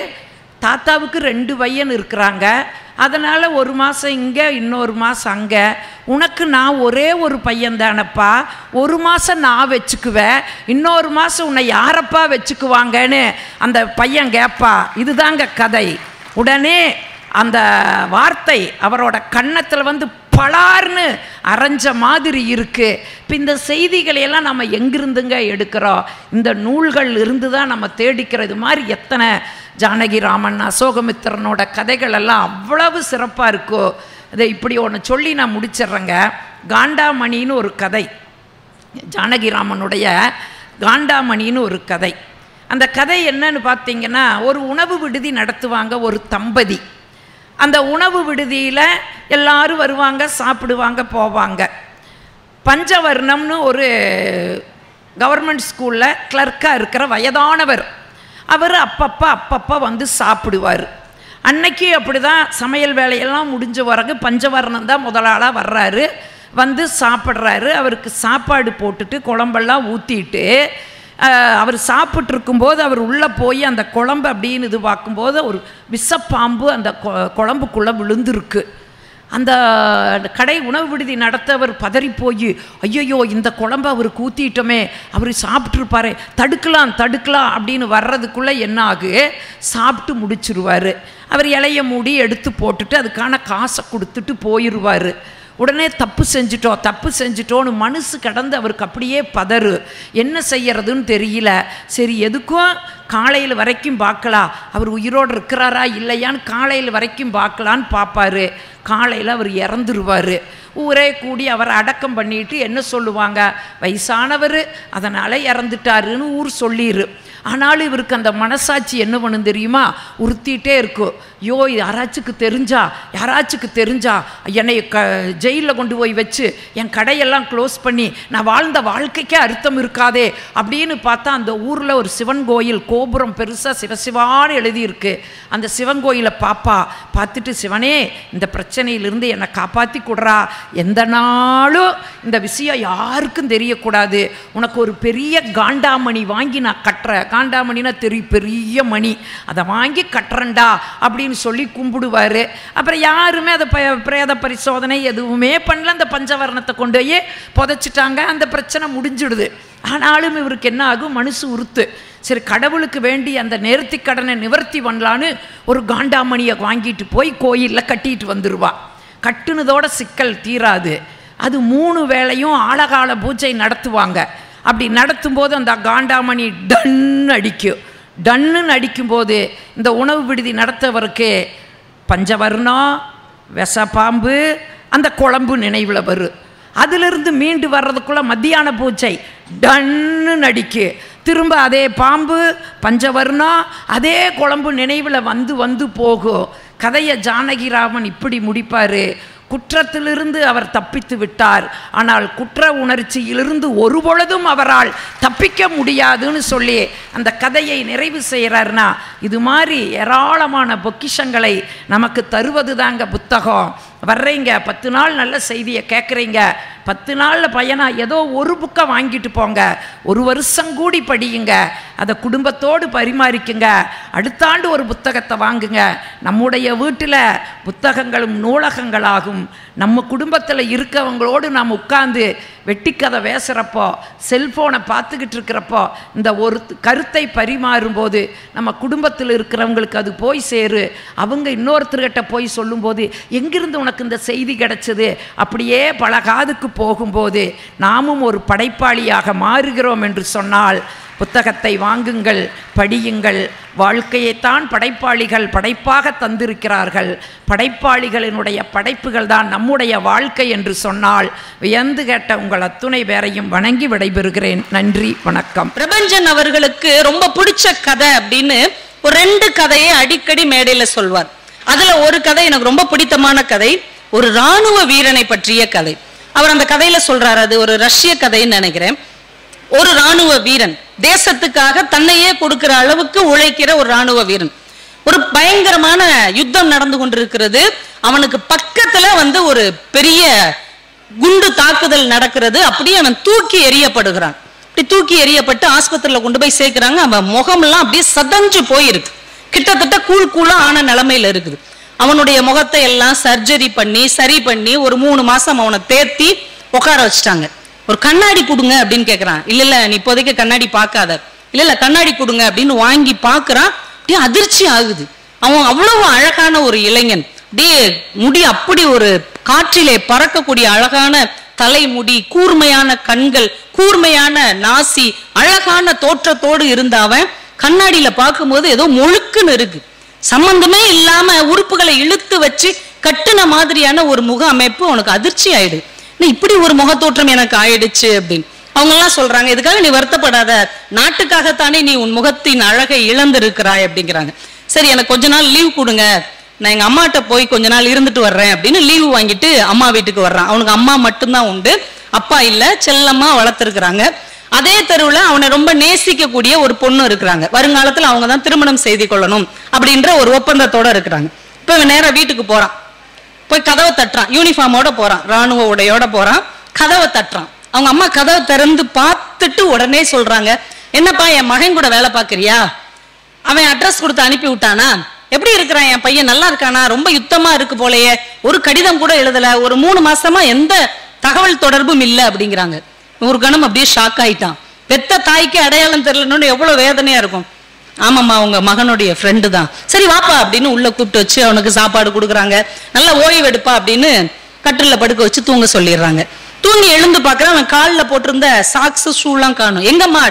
தாத்தாவுக்கு 2 பையன் இருக்கிறாங்க, அதனால் ஒரு மாதம் இங்கே இன்னொரு மாதம் அங்கே. உனக்கு நான் ஒரே ஒரு பையன் தானப்பா, ஒரு மாதம் நான் வச்சுக்குவேன், இன்னொரு மாதம் உன்னை யாரப்பா வச்சுக்குவாங்கன்னு அந்த பையன் கேட்பா. இதுதாங்க கதை. உடனே அந்த வார்த்தை அவரோட கன்னத்தில் வந்து பலார்னு அரைஞ்ச மாதிரி இருக்குது. இப்போ இந்த செய்திகளையெல்லாம் நம்ம எங்கிருந்துங்க எடுக்கிறோம்? இந்த நூல்கள் இருந்து தான் நம்ம தேடிக்கிறது. மாதிரி எத்தனை ஜானகிராமன், அசோகமித்திரனோட கதைகள் எல்லாம் அவ்வளவு சிறப்பாக இருக்கோ. அதை இப்படி ஒன்று சொல்லி நான் முடிச்சிட்றேங்க. காண்டாமணின்னு ஒரு கதை, ஜானகிராமனுடைய காண்டாமணின்னு ஒரு கதை. அந்த கதை என்னன்னு பார்த்தீங்கன்னா, ஒரு உணவு விடுதி நடத்துவாங்க ஒரு தம்பதி. அந்த உணவு விடுதியில் எல்லாரும் வருவாங்க, சாப்பிடுவாங்க, போவாங்க. பஞ்சவர்ணம்னு ஒரு கவர்மெண்ட் ஸ்கூலில் கிளர்க்காக இருக்கிற வயதானவர், அவர் அப்பப்போ வந்து சாப்பிடுவார். அன்னைக்கு அப்படி தான் சமையல் வேலையெல்லாம் முடிஞ்ச பிறகு பஞ்சவர்ணம் தான் முதலாளாக வர்றாரு, வந்து சாப்பிட்றாரு. அவருக்கு சாப்பாடு போட்டுட்டு குழம்பெல்லாம் ஊற்றிட்டு அவர் சாப்பிட்ருக்கும்போது அவர் உள்ளே போய் அந்த குழம்பு அப்படின்னு இது பார்க்கும்போது ஒரு விஷப்பாம்பு அந்த குழம்புக்குள்ளே விழுந்துருக்கு. அந்த கடை உணவு விடுதி நடத்தவர் பதறி போய், ஐயோ இந்த குழம்பு அவருக்கு ஊற்றிட்டோமே, அவர் சாப்பிட்ருப்பாரே, தடுக்கலாம் அப்படின்னு வர்றதுக்குள்ளே என்ன ஆகு, சாப்பிட்டு முடிச்சிருவார். அவர் இலைய மூடி எடுத்து போட்டுட்டு அதுக்கான காசை கொடுத்துட்டு போயிடுவார். உடனே தப்பு செஞ்சிட்டோன்னு மனசு கடந்து அவருக்கு அப்படியே பதறு. என்ன செய்யறதுன்னு தெரியல. சரி எதுக்கும் காலையில் வரைக்கும் பார்க்கலாம், அவர் உயிரோடு இருக்கிறாரா இல்லையான்னு காலையில் வரைக்கும் பார்க்கலான்னு பார்ப்பாரு. காலையில் அவர் இறந்துருவார். ஊரே கூடி அவரை அடக்கம் பண்ணிட்டு என்ன சொல்லுவாங்க, வயசானவர் அதனால் இறந்துட்டாருன்னு ஊர் சொல்லிடு. ஆனாலும் இவருக்கு அந்த மனசாட்சி என்ன பண்ணும் தெரியுமா, உறுத்திட்டே இருக்கும். ஐயோ யாராச்சுக்கு தெரிஞ்சா என்னை ஜெயிலில் கொண்டு போய் வச்சு என் கடையெல்லாம் க்ளோஸ் பண்ணி நான் வாழ்ந்த வாழ்க்கைக்கே அர்த்தம் இருக்காதே அப்படின்னு பார்த்தா அந்த ஊரில் ஒரு சிவன் கோயில் கோபுரம் பெருசாக சிவசிவான்னு எழுதியிருக்கு. அந்த சிவன் கோயிலை பார்த்துட்டு, சிவனே இந்த பிரச்சனையிலிருந்து என்னை காப்பாற்றி கொடுறா, எந்த நாளும் இந்த விஷயம் யாருக்கும் தெரியக்கூடாது, உனக்கு ஒரு பெரிய காண்டாமணி வாங்கி நான் கட்டுறேன். காண்டாமணினா பெரிய மணி, அதை வாங்கி கட்டுறேன்டா அப்படின்னு சொல்லி கும்பிடுவார். அப்புறம் யாருமே அதை பிரேத பரிசோதனை எதுவுமே பண்ணல. அந்த பஞ்சவர்ணத்தை கொண்டு போய் புதைச்சிட்டாங்க. அந்த பிரச்சனை முடிஞ்சிடுது. ஆனாலும் இவருக்கு என்ன ஆகும், மனசு உறுத்து. சரி கடவுளுக்கு வேண்டி அந்த நேர்த்தி கடனை நிவர்த்தி பண்ணலான்னு ஒரு காண்டாமணியை வாங்கிட்டு போய் கோயிலில் கட்டிட்டு வந்துடுவா. கட்டுனதோட சிக்கல் தீராது. அது 3 வேளையும் ஆழகால பூஜை நடத்துவாங்க. அப்படி நடத்தும்போது அந்த காண்டாமணி டன்னு அடிக்கும்போது இந்த உணவு விடுதி நடத்தவருக்கு பஞ்சவர்ணம், விஷப்பாம்பு, அந்த குழம்பு நினைவில் வரும். அதிலிருந்து மீண்டு வர்றதுக்குள்ள மத்தியான பூஜை டன்னு அடிக்கு. திரும்ப அதே பாம்பு, பஞ்சவர்ணம், அதே குழம்பு நினைவில் வந்து போகும். கதையை ஜானகிராமன் இப்படி முடிப்பார். குற்றத்திலிருந்து அவர் தப்பித்து விட்டார், ஆனால் குற்ற உணர்ச்சியிலிருந்து ஒரு பொழுதும் அவரால் தப்பிக்க முடியாதுன்னு சொல்லி அந்த கதையை நிறைவு செய்கிறார்னா, இது மாதிரி ஏராளமான பொக்கிஷங்களை நமக்கு தருவது தாங்க புத்தகம். வர்றீங்க 10 நாள் நல்ல செய்தியை கேட்குறீங்க, 10 நாளில் பையனாக ஏதோ ஒரு புக்கை வாங்கிட்டு போங்க, 1 வருஷம் கூடி படியுங்க, அதை குடும்பத்தோடு பரிமாறிக்குங்க. அடுத்த ஆண்டு ஒரு புத்தகத்தை வாங்குங்க. நம்முடைய வீட்டில் புத்தகங்களும் நூலகங்களாகும். நம்ம குடும்பத்தில் இருக்கவங்களோடு நாம் உட்கார்ந்து வெட்டிக்கதை பேசுகிறப்போ, செல்ஃபோனை பார்த்துக்கிட்டு இருக்கிறப்போ, இந்த ஒரு கருத்தை பரிமாறும்போது நம்ம குடும்பத்தில் இருக்கிறவங்களுக்கு அது போய் சேரு. அவங்க இன்னொருத்தர்கிட்ட போய் சொல்லும்போது, எங்கிருந்து உனக்கு இந்த செய்தி கிடைச்சது அப்படியே பல காதுக்கு போகும்போது நாமும் ஒரு படைப்பாளியாக மாறுகிறோம் என்று சொன்னால், புத்தகத்தை வாங்குங்கள், படியுங்கள். வாழ்க்கையைத்தான் படைப்பாளிகள் படைப்பாக தந்திருக்கிறார்கள். படைப்பாளிகளினுடைய படைப்புகள் தான் நம்முடைய வாழ்க்கை என்று சொன்னால் வியந்து கேட்ட உங்கள் அத்துணை பேரையும் வணங்கி விடைபெறுகிறேன். நன்றி, வணக்கம். பிரபஞ்சன் அவர்களுக்கு ரொம்ப பிடிச்ச கதை அப்படின்னு ஒரு 2 கதையை அடிக்கடி மேடையில் சொல்வார். அதுல ஒரு கதை எனக்கு ரொம்ப பிடித்தமான கதை. ஒரு ராணுவ வீரனை பற்றிய கதை. அவர் அந்த கதையில சொல்றாரு, அது ஒரு ரஷ்ய கதைன்னு நினைக்கிறேன். ஒரு ராணுவ வீரன் தேசத்துக்காக தன்னையே கொடுக்கிற அளவுக்கு உழைக்கிற ஒரு ராணுவ வீரன். ஒரு பயங்கரமான யுத்தம் நடந்து கொண்டிருக்கிறது. அவனுக்கு பக்கத்துல ஒரு பெரிய குண்டு தாக்குதல் நடக்கிறது. அப்படியே அவன் தூக்கி எறியப்படுகிறான். அப்படி தூக்கி எறியப்பட்டு ஆஸ்பத்திரியில கொண்டு போய் சேர்க்கிறாங்க. அவன் முகமெல்லாம் அப்படியே சதஞ்சு போயிருக்கு. கிட்டத்தட்ட கூழா ஆன நிலைமையில இருக்குது. அவனுடைய முகத்தை எல்லாம் சர்ஜரி பண்ணி சரி பண்ணி ஒரு 3 மாசம் அவனை தேத்தி உட்கார வச்சுட்டாங்க. ஒரு கண்ணாடி கொடுங்க அப்படின்னு கேட்கிறான். இல்ல நீ இப்போதைக்கு கண்ணாடி பார்க்காத. இல்ல கண்ணாடி கொடுங்க அப்படின்னு வாங்கி பாக்குறான். அப்படியே அதிர்ச்சி ஆகுது. அவன் அவ்வளவு அழகான ஒரு இளைஞன். அப்படியே முடி அப்படி ஒரு காற்றிலே பறக்கக்கூடிய அழகான தலைமுடி, கூர்மையான கண்கள், கூர்மையான நாசி, அழகான தோற்றத்தோடு இருந்த அவன் கண்ணாடியில பார்க்கும்போது ஏதோ முழுக்குன்னு இருக்கு. சம்பந்தமே இல்லாம உறுப்புகளை இழுத்து வச்சு கட்டுன மாதிரியான ஒரு முக அமைப்பு. அவனுக்கு அதிர்ச்சி ஆயிடு. இப்படி ஒரு முகத்தோற்றம் எனக்கு ஆயிடுச்சு அப்படின்னு அவங்க எல்லாம் சொல்றாங்க. இதுக்காக நீ வருத்தப்படாத, நாட்டுக்காகத்தானே நீ உன் முகத்தின் அழகை இழந்திருக்கிறாய் அப்படிங்கிறாங்க. சரி, எனக்கு கொஞ்ச நாள் லீவ் கொடுங்க, நான் எங்க அம்மாட்ட போய் கொஞ்ச நாள் இருந்துட்டு வர்றேன் அப்படின்னு லீவு வாங்கிட்டு அம்மா வீட்டுக்கு வர்றான். அவனுக்கு அம்மா மட்டும்தான் உண்டு, அப்பா இல்ல, செல்லம்மா வளர்த்துருக்குறாங்க. அதே தெருவுல அவனை ரொம்ப நேசிக்கக்கூடிய ஒரு பொண்ணு இருக்கிறாங்க. வருங்காலத்துல அவங்க தான் திருமணம் செய்து கொள்ளணும் அப்படின்ற ஒரு ஒப்பந்தத்தோட இருக்கிறாங்க. இப்ப இவன் நேரா வீட்டுக்கு போறான். போய் கதவை தட்டுறான். யூனிஃபார்மோட போறான், ராணுவ உடையோட போறான். கதவை தட்டுறான். அவங்க அம்மா கதவை திறந்து பார்த்துட்டு உடனே சொல்றாங்க, என்னப்பா என் மகன் கூட வேலை பாக்குறியா? அவன் அட்ரஸ் கொடுத்து அனுப்பி விட்டானா? எப்படி இருக்கிறான் என் பையன், நல்லா இருக்கானா? ரொம்ப யுத்தமா இருக்கு போலயே, ஒரு கடிதம் கூட எழுதல, ஒரு 3 மாசமா எந்த தகவல் தொடர்பும் இல்லை அப்படிங்கிறாங்க. ஒரு கணம் அப்படியே ஷாக் ஆயிட்டான். பெத்த தாய்க்கு அடையாளம் தெரியலன்னு எவ்வளவு வேதனையா இருக்கும். ஆமாம்மா, உங்க மகனுடைய ஃப்ரெண்டு தான். சரி வாப்பா அப்படின்னு உள்ள கூப்பிட்டு வச்சு அவனுக்கு சாப்பாடு கொடுக்குறாங்க. நல்லா ஓய்வெடுப்பா அப்படின்னு கட்டில படுக்க வச்சு தூங்க சொல்லிடுறாங்க. தூங்கி எழுந்து பாக்குறான். அவன் காலில் போட்டிருந்த சாக்ஸ் ஷூலாம் காணும். எங்கம்மா?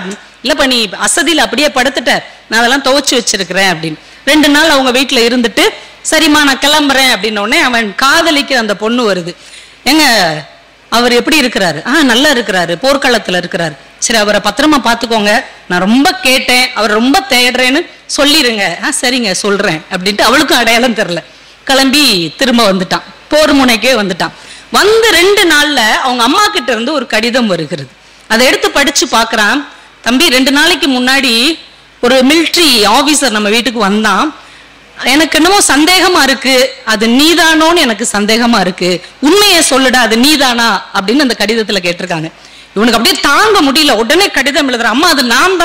இல்லப்பா நீ அசதியில் அப்படியே படுத்துட்ட, நான் அதெல்லாம் துவைச்சு வச்சிருக்கிறேன் அப்படின்னு. 2 நாள் அவங்க வீட்டுல இருந்துட்டு சரிம்மா நான் கிளம்புறேன் அப்படின்ன உடனே அவன் காதலிக்கிற அந்த பொண்ணு வருது. எங்க அவர் எப்படி இருக்கிறாரு? நல்லா இருக்கிறாரு, போர்க்களத்துல இருக்கிறாரு. சரி, அவரை பத்திரமா பாத்துக்கோங்க, நான் ரொம்ப கேட்டேன், அவர் ரொம்ப தேடுறேன்னு சொல்லிருங்க. சரிங்க சொல்றேன் அப்படின்ட்டு அவளுக்கும் அடையாளம் தெரியல. கிளம்பி திரும்ப வந்துட்டான், போர் முனைக்கே வந்துட்டான். வந்து 2 நாள்ல அவங்க அம்மா கிட்ட இருந்து ஒரு கடிதம் வருகிறது. அதை எடுத்து படிச்சு பாக்குறான். தம்பி, 2 நாளைக்கு முன்னாடி ஒரு மிலிட்ரி ஆபீசர் நம்ம வீட்டுக்கு வந்தான். எனக்கு என்னமோ சந்தேகமா இருக்கு, அது நீதானோன்னு எனக்கு சந்தேகமா இருக்கு, உண்மையை சொல்லுடா, அது நீதானா அப்படின்னு அந்த கடிதத்துல கேட்டிருக்காங்க. இவனுக்கு அப்படியே தாங்க முடியல. உடனே கடிதம் எழுதுறான். அம்மா அது நான்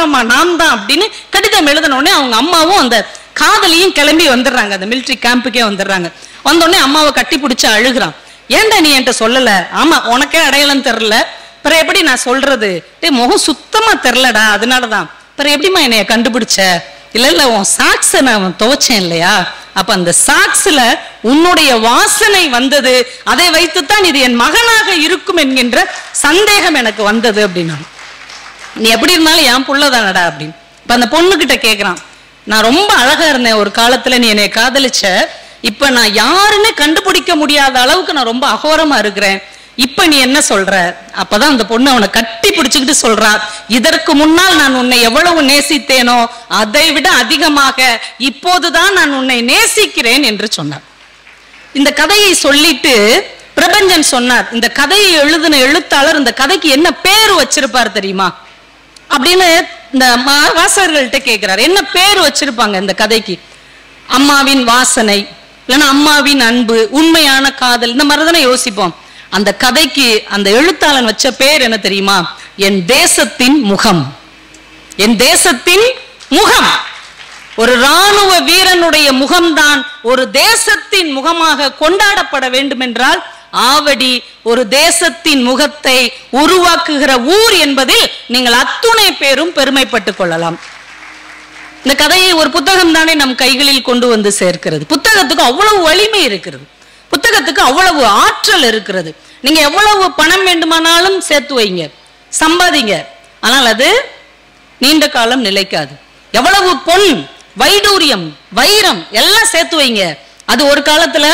தான் அப்படின்னு கடிதம் எழுதின உடனே அவங்க அம்மாவும் அந்த காதலியும் கிளம்பி வந்துடுறாங்க. அந்த மிலிட்ரி கேம்புக்கே வந்துடுறாங்க. வந்தோடனே அம்மாவை கட்டி பிடிச்சு அழுகுறான். ஏன்டா நீ என்கிட்ட சொல்லல? ஆமா, உனக்கே அடையாளம் தெரியல, பிற எப்படி நான் சொல்றது? முகம் சுத்தமா தெரியலடா, அதனாலதான். பிற எப்படிமா என்னைய கண்டுபிடிச்ச? இல்ல உன் சாக்ஸ நான் துவைச்சேன் இல்லையா, அப்ப அந்த சாக்ஸ்ல உன்னுடைய வாசனை வந்தது, அதை வைத்துத்தான் இது என் மகனாக இருக்கும் என்கின்ற சந்தேகம் எனக்கு வந்தது அப்படின்னா. நீ எப்படி இருந்தாலும் என் புள்ளதானடா அப்படின்னு. இப்ப அந்த பொண்ணு கிட்ட கேக்குறான், நான் ரொம்ப அழகா இருந்தேன் ஒரு காலத்துல, நீ என்னை காதலிச்ச, இப்ப நான் யாருன்னு கண்டுபிடிக்க முடியாத அளவுக்கு நான் ரொம்ப அகோரமா இருக்கிறேன், இப்ப நீ என்ன சொல்ற? அப்பதான் அந்த பொண்ணு அவனை கட்டி பிடிச்சுக்கிட்டு சொல்றா, இதற்கு முன்னால் நான் உன்னை எவ்வளவு நேசித்தேனோ அதை விட அதிகமாக இப்போதுதான் நான் உன்னை நேசிக்கிறேன் என்று சொன்னார். இந்த கதையை சொல்லிட்டு பிரபஞ்சன் சொன்னார், இந்த கதையை எழுதின எழுத்தாளர் இந்த கதைக்கு என்ன பேர் வச்சிருப்பார் தெரியுமா அப்படின்னு இந்த வாசகர்கள்ட்ட கேட்கிறார். என்ன பேர் வச்சிருப்பாங்க இந்த கதைக்கு? அம்மாவின் வாசனை, இல்லைன்னா அம்மாவின் அன்பு, உண்மையான காதல், இந்த மாதிரி தானே யோசிப்போம். அந்த கதைக்கு அந்த எழுத்தாளன் வச்ச பேர் என்ன தெரியுமா? என் தேசத்தின் முகம். என் தேசத்தின் முகம். ஒரு ராணுவ வீரனுடைய முகம்தான் ஒரு தேசத்தின் முகமாக கொண்டாடப்பட வேண்டும் என்றால் ஆவடி ஒரு தேசத்தின் முகத்தை உருவாக்குகிற ஊர் என்பதில் நீங்கள் அத்துணை பேரும் பெருமைப்பட்டுக் கொள்ளலாம். இந்த கதையை ஒரு புத்தகம் தானே நம் கைகளில் கொண்டு வந்து சேர்க்கிறது. புத்தகத்துக்கு அவ்வளவு வலிமை இருக்கிறது, புத்தகத்துக்கு அவ்வளவு ஆற்றல் இருக்கிறது. நீங்க எவ்வளவு பணம் வேண்டுமானாலும் சேர்த்து வைங்க, சம்பாதிங்க, ஆனால் அது நீண்ட காலம் நிலைக்காது. எவ்வளவு பொன், வைடூரியம், வைரம் எல்லாம் சேர்த்து வைங்க, அது ஒரு காலத்துல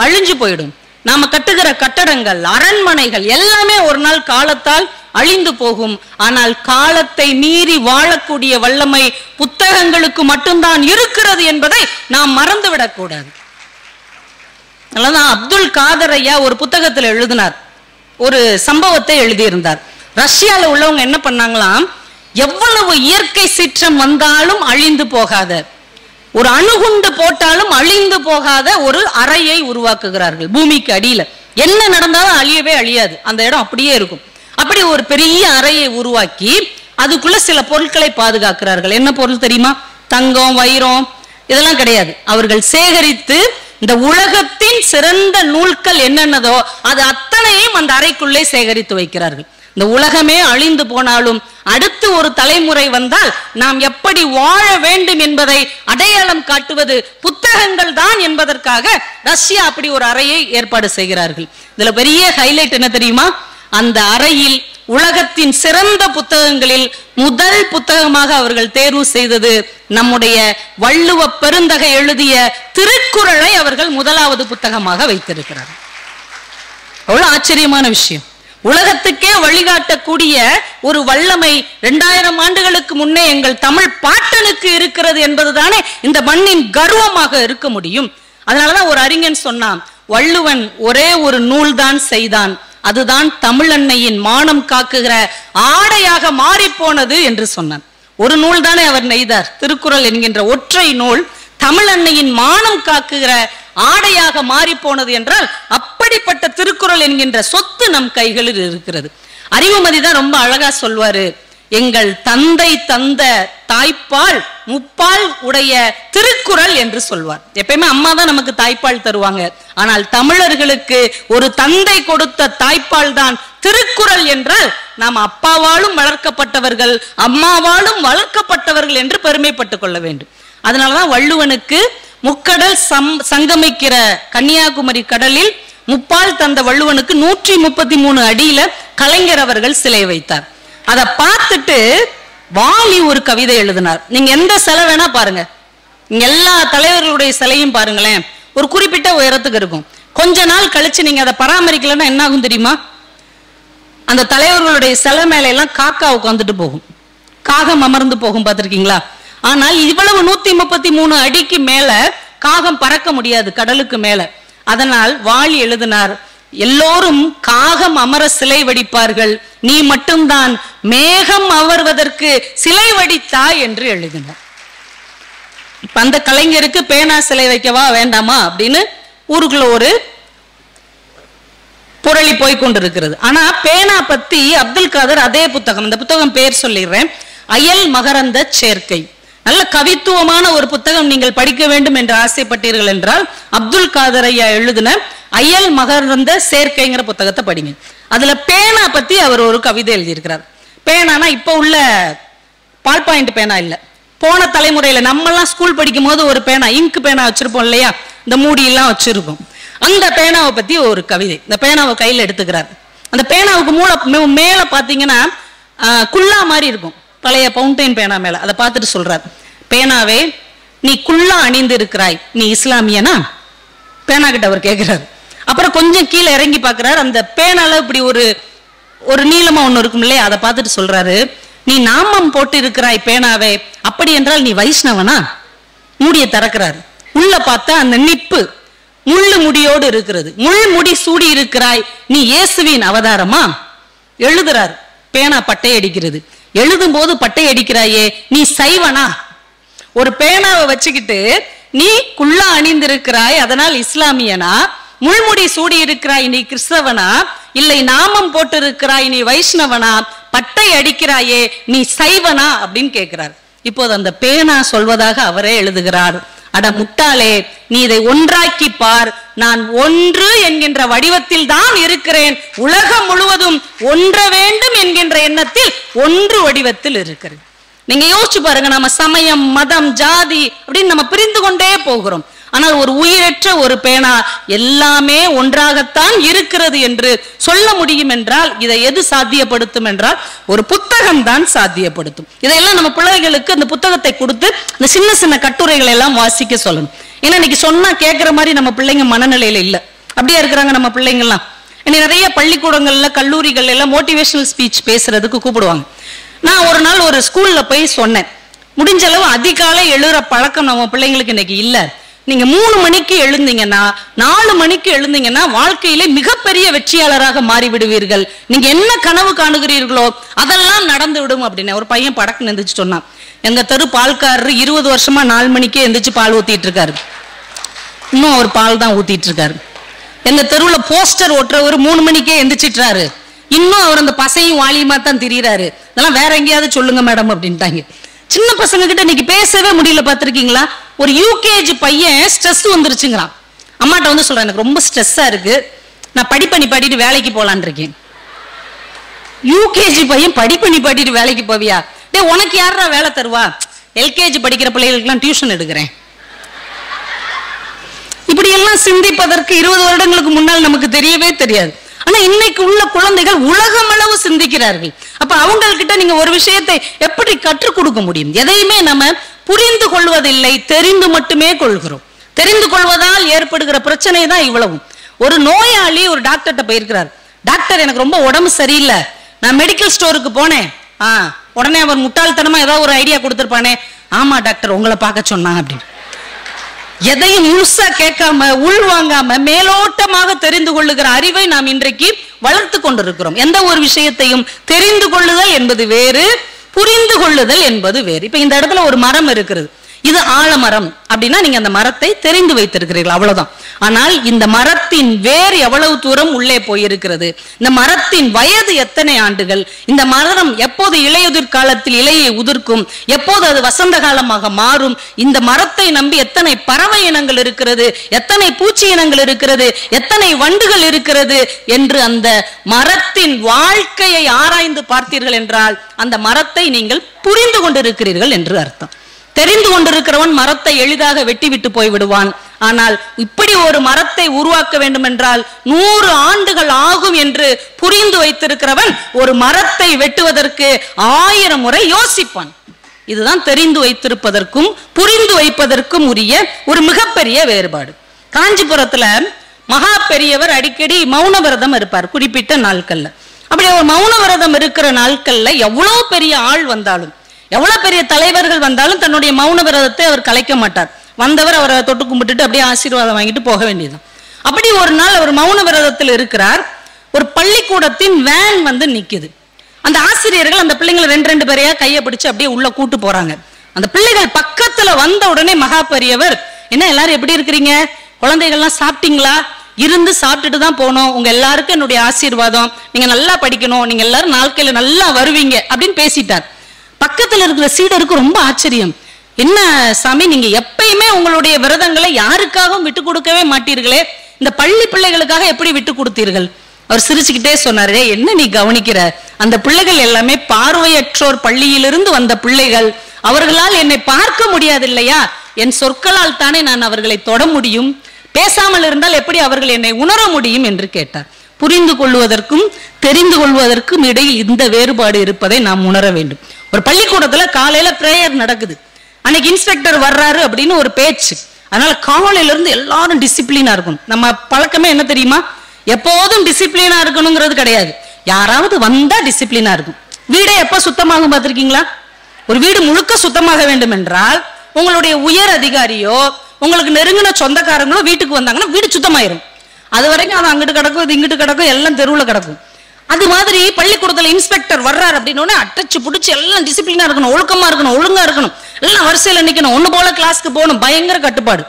அழிஞ்சு போயிடும். நாம கட்டுகிற கட்டடங்கள், அரண்மனைகள் எல்லாமே ஒரு நாள் காலத்தால் அழிந்து போகும். ஆனால் காலத்தை மீறி வாழக்கூடிய வல்லமை புத்தகங்களுக்கு மட்டும்தான் இருக்கிறது என்பதை நாம் மறந்துவிடக் கூடாது. அதனாலதான் அப்துல் காதர் ஐயா ஒரு புத்தகத்துல எழுதினார், ஒரு சம்பவத்தை எழுதியிருந்தார். ரஷ்யால உள்ளவங்க என்ன பண்ணாங்களாம், எவ்வளவு இயற்கை சீற்றம் வந்தாலும் அழிந்து போகாத, ஒரு அணுகுண்டு போட்டாலும் அழிந்து போகாத ஒரு அறையை உருவாக்குகிறார்கள். பூமிக்கு அடியில என்ன நடந்தாலும் அழியவே அழியாது, அந்த இடம் அப்படியே இருக்கும். அப்படி ஒரு பெரிய அறையை உருவாக்கி அதுக்குள்ள சில பொருட்களை பாதுகாக்கிறார்கள். என்ன பொருள் தெரியுமா? தங்கம், வைரம் இதெல்லாம் கிடையாது. அவர்கள் சேகரித்து இந்த உலகத்தின் சிறந்த நூல்கள் என்னென்னதோ அது அத்தனையும் அந்த அறைக்குள்ளே சேகரித்து வைக்கிறார்கள். இந்த உலகமே அழிந்து போனாலும் அடுத்து ஒரு தலைமுறை வந்தால் நாம் எப்படி வாழ வேண்டும் என்பதை அடையாளம் காட்டுவது புத்தகங்கள் தான் என்பதற்காக ரஷ்யா அப்படி ஒரு அறையை ஏற்பாடு செய்கிறார்கள். இதுல பெரிய ஹைலைட் என்ன தெரியுமா? அந்த அறையில் உலகத்தின் சிறந்த புத்தகங்களில் முதல் புத்தகமாக அவர்கள் தேர்வு செய்தது நம்முடைய வள்ளுவ பெருந்தகை எழுதிய திருக்குறளை அவர்கள் முதலாவது புத்தகமாக வைத்திருக்கிறார்கள். அவ்வளவு ஆச்சரியமான விஷயம். உலகத்துக்கே வழிகாட்டக்கூடிய ஒரு வல்லமை 2000 ஆண்டுகளுக்கு முன்னே எங்கள் தமிழ் பாட்டனுக்கு இருக்கிறது என்பதுதானே இந்த மண்ணின் கர்வமாக இருக்க முடியும். அதனாலதான் ஒரு அறிஞன் சொன்னான், வள்ளுவன் ஒரே ஒரு நூல் தான் செய்தான், அதுதான் தமிழன்னையின் மானம் காக்குகிற ஆடையாக மாறி போனது என்று சொன்னான். ஒரு நூல் தானே அவர் நெய்தார், திருக்குறள் என்கின்ற ஒற்றை நூல் தமிழன்னையின் மானம் காக்குகிற ஆடையாக மாறி போனது என்றால் அப்படிப்பட்ட திருக்குறள் என்கின்ற சொத்து நம் கைகளில் இருக்கிறது. அறிவுமதி தான் ரொம்ப அழகா சொல்வாரு, எங்கள் தந்தை தந்த தாய்ப்பால் முப்பால் உடைய திருக்குறள் என்று சொல்வார். எப்பயுமே அம்மா தான் நமக்கு தாய்ப்பால் தருவாங்க, ஆனால் தமிழர்களுக்கு ஒரு தந்தை கொடுத்த தாய்ப்பால் தான் திருக்குறள் என்றால் நாம் அப்பாவாலும் வளர்க்கப்பட்டவர்கள் அம்மாவாலும் வளர்க்கப்பட்டவர்கள் என்று பெருமைப்பட்டுக் கொள்ள வேண்டும். அதனாலதான் வள்ளுவனுக்கு முக்கடல் சங்கமிக்கிற கன்னியாகுமரி கடலில் முப்பால் தந்த வள்ளுவனுக்கு 133 அடியில கலைஞர் அவர்கள் சிலை வைத்தார். அதை பார்த்துட்டு வாலி ஒரு கவிதை எழுதினார். நீங்க எந்த சிலை வேணா பாருங்க, நீங்க எல்லா தலைவர்களுடைய சிலையும் பாருங்களேன், ஒரு குறிப்பிட்ட உயரத்துக்கு இருக்கும். கொஞ்ச நாள் கழிச்சு நீங்க அதை பராமரிக்கலன்னா என்ன ஆகும் தெரியுமா? அந்த தலைவர்களுடைய சிலை மேல எல்லாம் காக்கா உட்காந்துட்டு போகும், காகம் அமர்ந்து போகும், பார்த்திருக்கீங்களா? ஆனால் இவ்வளவு 133 அடிக்கு மேல காகம் பறக்க முடியாது கடலுக்கு மேல. அதனால் வாலி எழுதினார், எல்லோரும் காகம் அமர சிலை வடிப்பார்கள், நீ மட்டும்தான் மேகம் அமர்வதற்கு சிலை வடித்தாய் என்று எழுதினார். இப்ப அந்த கலைஞருக்கு பேனா சிலை வைக்கவா வேண்டாமா அப்படின்னு ஊருக்குள்ள ஒரு புரளி போய்கொண்டிருக்கிறது. ஆனா பேனா பத்தி அப்துல் காதர் அதே புத்தகம், இந்த புத்தகம் பேர் சொல்லிடுறேன், அயல் மகரந்த சேர்க்கை. நல்ல கவித்துவமான ஒரு புத்தகம், நீங்கள் படிக்க வேண்டும் என்று ஆசைப்பட்டீர்கள் என்றால் அப்துல் காதர் ஐயா எழுதின அயல் மகரந்த சேர்க்கைங்கிற புத்தகத்தை படிங்க. அதுல பேனா பத்தி அவர் ஒரு கவிதை எழுதியிருக்கிறார். பேனானா இப்ப உள்ள பால் பாயிண்ட் பேனா இல்ல, போன தலைமுறையில நம்மெல்லாம் ஸ்கூல் படிக்கும் போது ஒரு பேனா, இங்கு பேனா வச்சிருப்போம் இல்லையா, இந்த மூடி எல்லாம் வச்சிருக்கும், அந்த பேனாவை பத்தி ஒரு கவிதை. இந்த பேனாவை கையில எடுத்துக்கிறார். அந்த பேனாவுக்கு மேல பாத்தீங்கன்னா குல்லா மாதிரி இருக்கும், பழைய பவுண்டைன் பேனா மேல. அதை பார்த்துட்டு சொல்றார், பேனாவே நீ குல்லா அணிந்து இருக்கிறாய், நீ இஸ்லாமியனா? பேனா கிட்ட அவர் கேட்கிறார். அப்புறம் கொஞ்சம் கீழே இறங்கி பாக்குறாரு, அந்த பேனால இப்படி ஒரு நீளமா ஒண்ணு இருக்கும் இல்லையா, அதை பார்த்துட்டு சொல்றாரு, நீ நாமம் போட்டு இருக்கிறாய் பேனாவே, அப்படி என்றால் நீ வைஷ்ணவனா? மூடியை திறக்கிறார். உள்ள பார்த்தா அந்த நிப்பு முள்ளு முடியோடு இருக்கிறது, முள் முடி சூடி இருக்கிறாய், நீ இயேசுவின் அவதாரமா? எழுதுறார். பேனா பட்டை அடிக்கிறது. எழுதும் போது பட்டை அடிக்கிறாயே, நீ சைவனா? ஒரு பேனாவை வச்சுக்கிட்டு நீ குல்லா அணிந்திருக்கிறாய் அதனால் இஸ்லாமியனா, முள்முடி சூடி இருக்கிறாய் நீ கிறிஸ்தவனா, இல்லை நாமம் போட்டு இருக்கிறாய் நீ வைஷ்ணவனா, பட்டை அடிக்கிறாயே நீ சைவனா அப்படின்னு கேட்கிறார். இப்போது அந்த பேனா சொல்வதாக அவரே எழுதுகிறார், அட முட்டாளே, நீ இதை ஒன்றாக்கி பார், நான் ஒன்று என்கின்ற வடிவத்தில் தான் இருக்கிறேன், உலகம் முழுவதும் ஒன்ற வேண்டும் என்கின்ற எண்ணத்தில் ஒன்று வடிவத்தில் இருக்கிறேன். நீங்க யோசிச்சு பாருங்க, நம்ம சமயம் மதம் ஜாதி அப்படின்னு நம்ம பிரிந்து கொண்டே போகிறோம். ஆனால் ஒரு உயிரற்ற ஒரு பேனா எல்லாமே ஒன்றாகத்தான் இருக்கிறது என்று சொல்ல முடியும் என்றால் இதை எது சாத்தியப்படுத்தும் என்றால் ஒரு புத்தகம் தான் சாத்தியப்படுத்தும். இதையெல்லாம் நம்ம பிள்ளைகளுக்கு அந்த புத்தகத்தை கொடுத்து இந்த சின்ன சின்ன கட்டுரைகளை எல்லாம் வாசிக்க சொல்லணும். ஏன்னா இன்னைக்கு சொன்னா கேட்கிற மாதிரி நம்ம பிள்ளைங்க மனநிலையில இல்ல, அப்படியே இருக்கிறாங்க நம்ம பிள்ளைங்கள்லாம். இன்னைக்கு நிறைய பள்ளிக்கூடங்கள்ல கல்லூரிகள் எல்லாம் மோட்டிவேஷனல் ஸ்பீச் பேசுறதுக்கு கூப்பிடுவாங்க. நான் ஒரு நாள் ஒரு ஸ்கூல்ல போய் சொன்னேன், முடிஞ்ச அளவு அதிகாலை எழுற பழக்கம் நம்ம பிள்ளைங்களுக்கு இன்னைக்கு இல்ல, நீங்க 3 மணிக்கு எழுந்தீங்கன்னா 4 மணிக்கு எழுந்தீங்கன்னா வாழ்க்கையிலே மிகப்பெரிய வெற்றியாளராக மாறிவிடுவீர்கள். நீங்க என்ன கனவு காணுகிறீர்களோ அதெல்லாம் நடந்து விடும் அப்படின்னு ஒரு பையன் படக்குன்னு எந்திரிச்சு சொன்னான். எங்க தெரு பால்காரர் 20 வருஷமா 4 மணிக்கே எந்திரிச்சு பால் ஊத்திட்டு இருக்காரு. இன்னும் அவர் பால் தான் ஊத்திட்டு இருக்காரு. எங்க தெருவுல போஸ்டர் ஓட்டுறவர் 3 மணிக்கே எந்திரிச்சிட்டாரு. இன்னும் அவர் அந்த பசையும் வாலியுமா தான் திரியிறாரு. இதெல்லாம் வேற எங்கேயாவது சொல்லுங்க மேடம் அப்படின்ட்டாங்க. சின்ன பசங்க கிட்ட இன்னைக்கு பேசவே முடியல. பார்த்திருக்கீங்களா? ஒரு யூகேஜி பையன் ஸ்ட்ரெஸ் வந்துருச்சுங்கிறான். அம்மாட்ட வந்து சொல்றேன், எனக்கு ரொம்ப ஸ்ட்ரெஸ்ஸா இருக்கு, நான் படிப்பணி பாடிட்டு வேலைக்கு போலான் இருக்கேன். யூகேஜி பையன் படிப்பணி பாடிட்டு வேலைக்கு போவியா? டே, உனக்கு யாரா வேலை தருவா? எல்கேஜி படிக்கிற பிள்ளைகளுக்கெல்லாம் டியூஷன் எடுக்கிறேன். இப்படி எல்லாம் சிந்திப்பதற்கு 20 வருடங்களுக்கு முன்னால் நமக்கு தெரியவே தெரியாது. ஆனா இன்னைக்கு உள்ள குழந்தைகள் உலகமளவு சிந்திக்கிறார்கள். அப்ப அவங்கள்கிட்ட நீங்க ஒரு விஷயத்தை எப்படி கற்றுக் கொடுக்க முடியும்? எதையுமே நம்ம புரிந்து கொள்வதில்லை, தெரிந்து மட்டுமே கொள்கிறோம். தெரிந்து கொள்வதால் ஏற்படுகிற பிரச்சனை தான் இவ்வளவு. ஒரு நோயாளி ஒரு டாக்டர்கிட்ட போயிருக்கிறார். டாக்டர், எனக்கு ரொம்ப உடம்பு சரியில்லை, நான் மெடிக்கல் ஸ்டோருக்கு போனேன். உடனே அவர் முட்டாள்தனமா ஏதாவது ஒரு ஐடியா கொடுத்திருப்பானே, ஆமா டாக்டர் உங்களை பார்க்க சொன்னா அப்படின்னு. எதையும் முழுசா கேட்காம உள்வாங்காம மேலோட்டமாக தெரிந்து கொள்ளுகிற அறிவை நாம் இன்றைக்கு வளர்த்து கொண்டிருக்கிறோம். எந்த ஒரு விஷயத்தையும் தெரிந்து கொள்ளுதல் என்பது வேறு, புரிந்து கொள்ளுதல் என்பது வேறு. இப்ப இந்த இடத்துல ஒரு மரம் இருக்கிறது, இது ஆலமரம் அப்படின்னா நீங்க அந்த மரத்தை தெரிந்து வைத்திருக்கிறீர்கள், அவ்வளவுதான். ஆனால் இந்த மரத்தின் வேர் எவ்வளவு தூரம் உள்ளே போயிருக்கிறது, இந்த மரத்தின் வயது எத்தனை ஆண்டுகள், இந்த மரம் எப்போது இலையுதிர் காலத்தில் இலையை உதிர்க்கும், எப்போது அது வசந்த காலமாக மாறும், இந்த மரத்தை நம்பி எத்தனை பறவை இனங்கள் இருக்கிறது, எத்தனை பூச்சி இனங்கள் இருக்கிறது, எத்தனை வண்டுகள் இருக்கிறது என்று அந்த மரத்தின் வாழ்க்கையை ஆராய்ந்து பார்த்தீர்கள் என்றால் அந்த மரத்தை நீங்கள் புரிந்து கொண்டிருக்கிறீர்கள் என்று அர்த்தம். தெரிந்து கொண்டிருக்கிறவன் மரத்தை எளிதாக வெட்டி விட்டு போய் விடுவான். ஆனால் இப்படி ஒரு மரத்தை உருவாக்க வேண்டும் என்றால் 100 ஆண்டுகள் ஆகும் என்று புரிந்து வைத்திருக்கிறவன் ஒரு மரத்தை வெட்டுவதற்கு 1000 முறை யோசிப்பான். இதுதான் தெரிந்து வைத்திருப்பதற்கும் புரிந்து வைப்பதற்கும் உரிய ஒரு மிகப்பெரிய வேறுபாடு. காஞ்சிபுரத்துல மகா பெரியவர் அடிக்கடி மௌன விரதம் இருப்பார் குறிப்பிட்ட நாட்கள்ல. அப்படி ஒரு மௌன விரதம் இருக்கிற நாட்கள்ல எவ்வளவு பெரிய ஆள் வந்தாலும், எவ்வளவு பெரிய தலைவர்கள் வந்தாலும் தன்னுடைய மௌன விரதத்தை அவர் கலைக்க மாட்டார். வந்தவர் அவரை தொட்டு கும்பிட்டுட்டு அப்படியே ஆசீர்வாதம் வாங்கிட்டு போக வேண்டியதுதான். அப்படி ஒரு நாள் அவர் மௌன விரதத்தில் இருக்கிறார். ஒரு பள்ளிக்கூடத்தின் வேன் வந்து நிக்குது. அந்த ஆசிரியர்கள் அந்த பிள்ளைங்களை 2 பேரையா கையை பிடிச்சு அப்படியே உள்ள கூட்டு போறாங்க. அந்த பிள்ளைகள் பக்கத்துல வந்த உடனே மகா பெரியவர், என்ன எல்லாரும் எப்படி இருக்கிறீங்க, குழந்தைகள்லாம் சாப்பிட்டீங்களா, இருந்து சாப்பிட்டுட்டு தான் போனோம், உங்க எல்லாருக்கும் என்னுடைய ஆசீர்வாதம், நீங்க நல்லா படிக்கணும், நீங்க எல்லாரும் நாட்கையில நல்லா வருவீங்க அப்படின்னு பேசிட்டார். பக்கத்துல இருக்கிற சீடருக்கு ரொம்ப ஆச்சரியம். என்ன சாமி, நீங்க எப்பயுமே உங்களுடைய விரதங்களை யாருக்காகவும் விட்டு கொடுக்கவே மாட்டீர்களே, இந்த பள்ளி பிள்ளைகளுக்காக எப்படி விட்டு கொடுத்தீர்கள்? அவர் சிரிச்சுக்கிட்டே சொன்னாரு, என்ன நீ கவனிக்கிற, அந்த பிள்ளைகள் எல்லாமே பார்வையற்றோர் பள்ளியிலிருந்து வந்த பிள்ளைகள், அவர்களால் என்னை பார்க்க முடியாது இல்லையா, என் சொற்களால் தானே நான் அவர்களை தொட முடியும், பேசாமல் இருந்தால் எப்படி அவர்கள் என்னை உணர முடியும் என்று கேட்டார். புரிந்து கொள்வதற்கும் தெரிந்து கொள்வதற்கும் இடையில் இந்த வேறுபாடு இருப்பதை நாம் உணர வேண்டும். ஒரு பள்ளிக்கூடத்துல காலையில பிரேயர் நடக்குது, அன்னைக்கு இன்ஸ்பெக்டர் வர்றாரு அப்படின்னு ஒரு பேச்சு. அதனால காலையில இருந்து எல்லாரும் டிசிப்ளினா இருக்கணும். நம்ம பழக்கமே என்ன தெரியுமா, எப்போதும் டிசிப்ளினா இருக்கணுங்கிறது கிடையாது, யாராவது வந்தா டிசிப்ளினா இருக்கும். வீடே எப்ப சுத்தமாகும் பார்த்திருக்கீங்களா? ஒரு வீடு முழுக்க சுத்தமாக வேண்டும் என்றால் உங்களுடைய உயர் அதிகாரியோ உங்களுக்கு நெருங்கின சொந்தக்காரங்களோ வீட்டுக்கு வந்தாங்கன்னா வீடு சுத்தமாயிரும். அது வரைக்கும் அது அங்கிட்டு கிடக்கும், இது இங்கிட்டு கிடக்கும், எல்லாம் தெருவுல கிடக்கும். அது மாதிரி பள்ளிக்கூடத்துல இன்ஸ்பெக்டர் வர்றாரு அப்படின்னு அட்டச்சு பிடிச்சி எல்லாம் டிசிப்ளினா இருக்கணும், ஒழுக்கமா இருக்கணும், ஒழுங்கா இருக்கணும், எல்லாம் வரிசையில நிக்கணும், ஒண்ணு போல கிளாஸ்க்கு போகணும், பயங்கர கட்டுப்பாடு.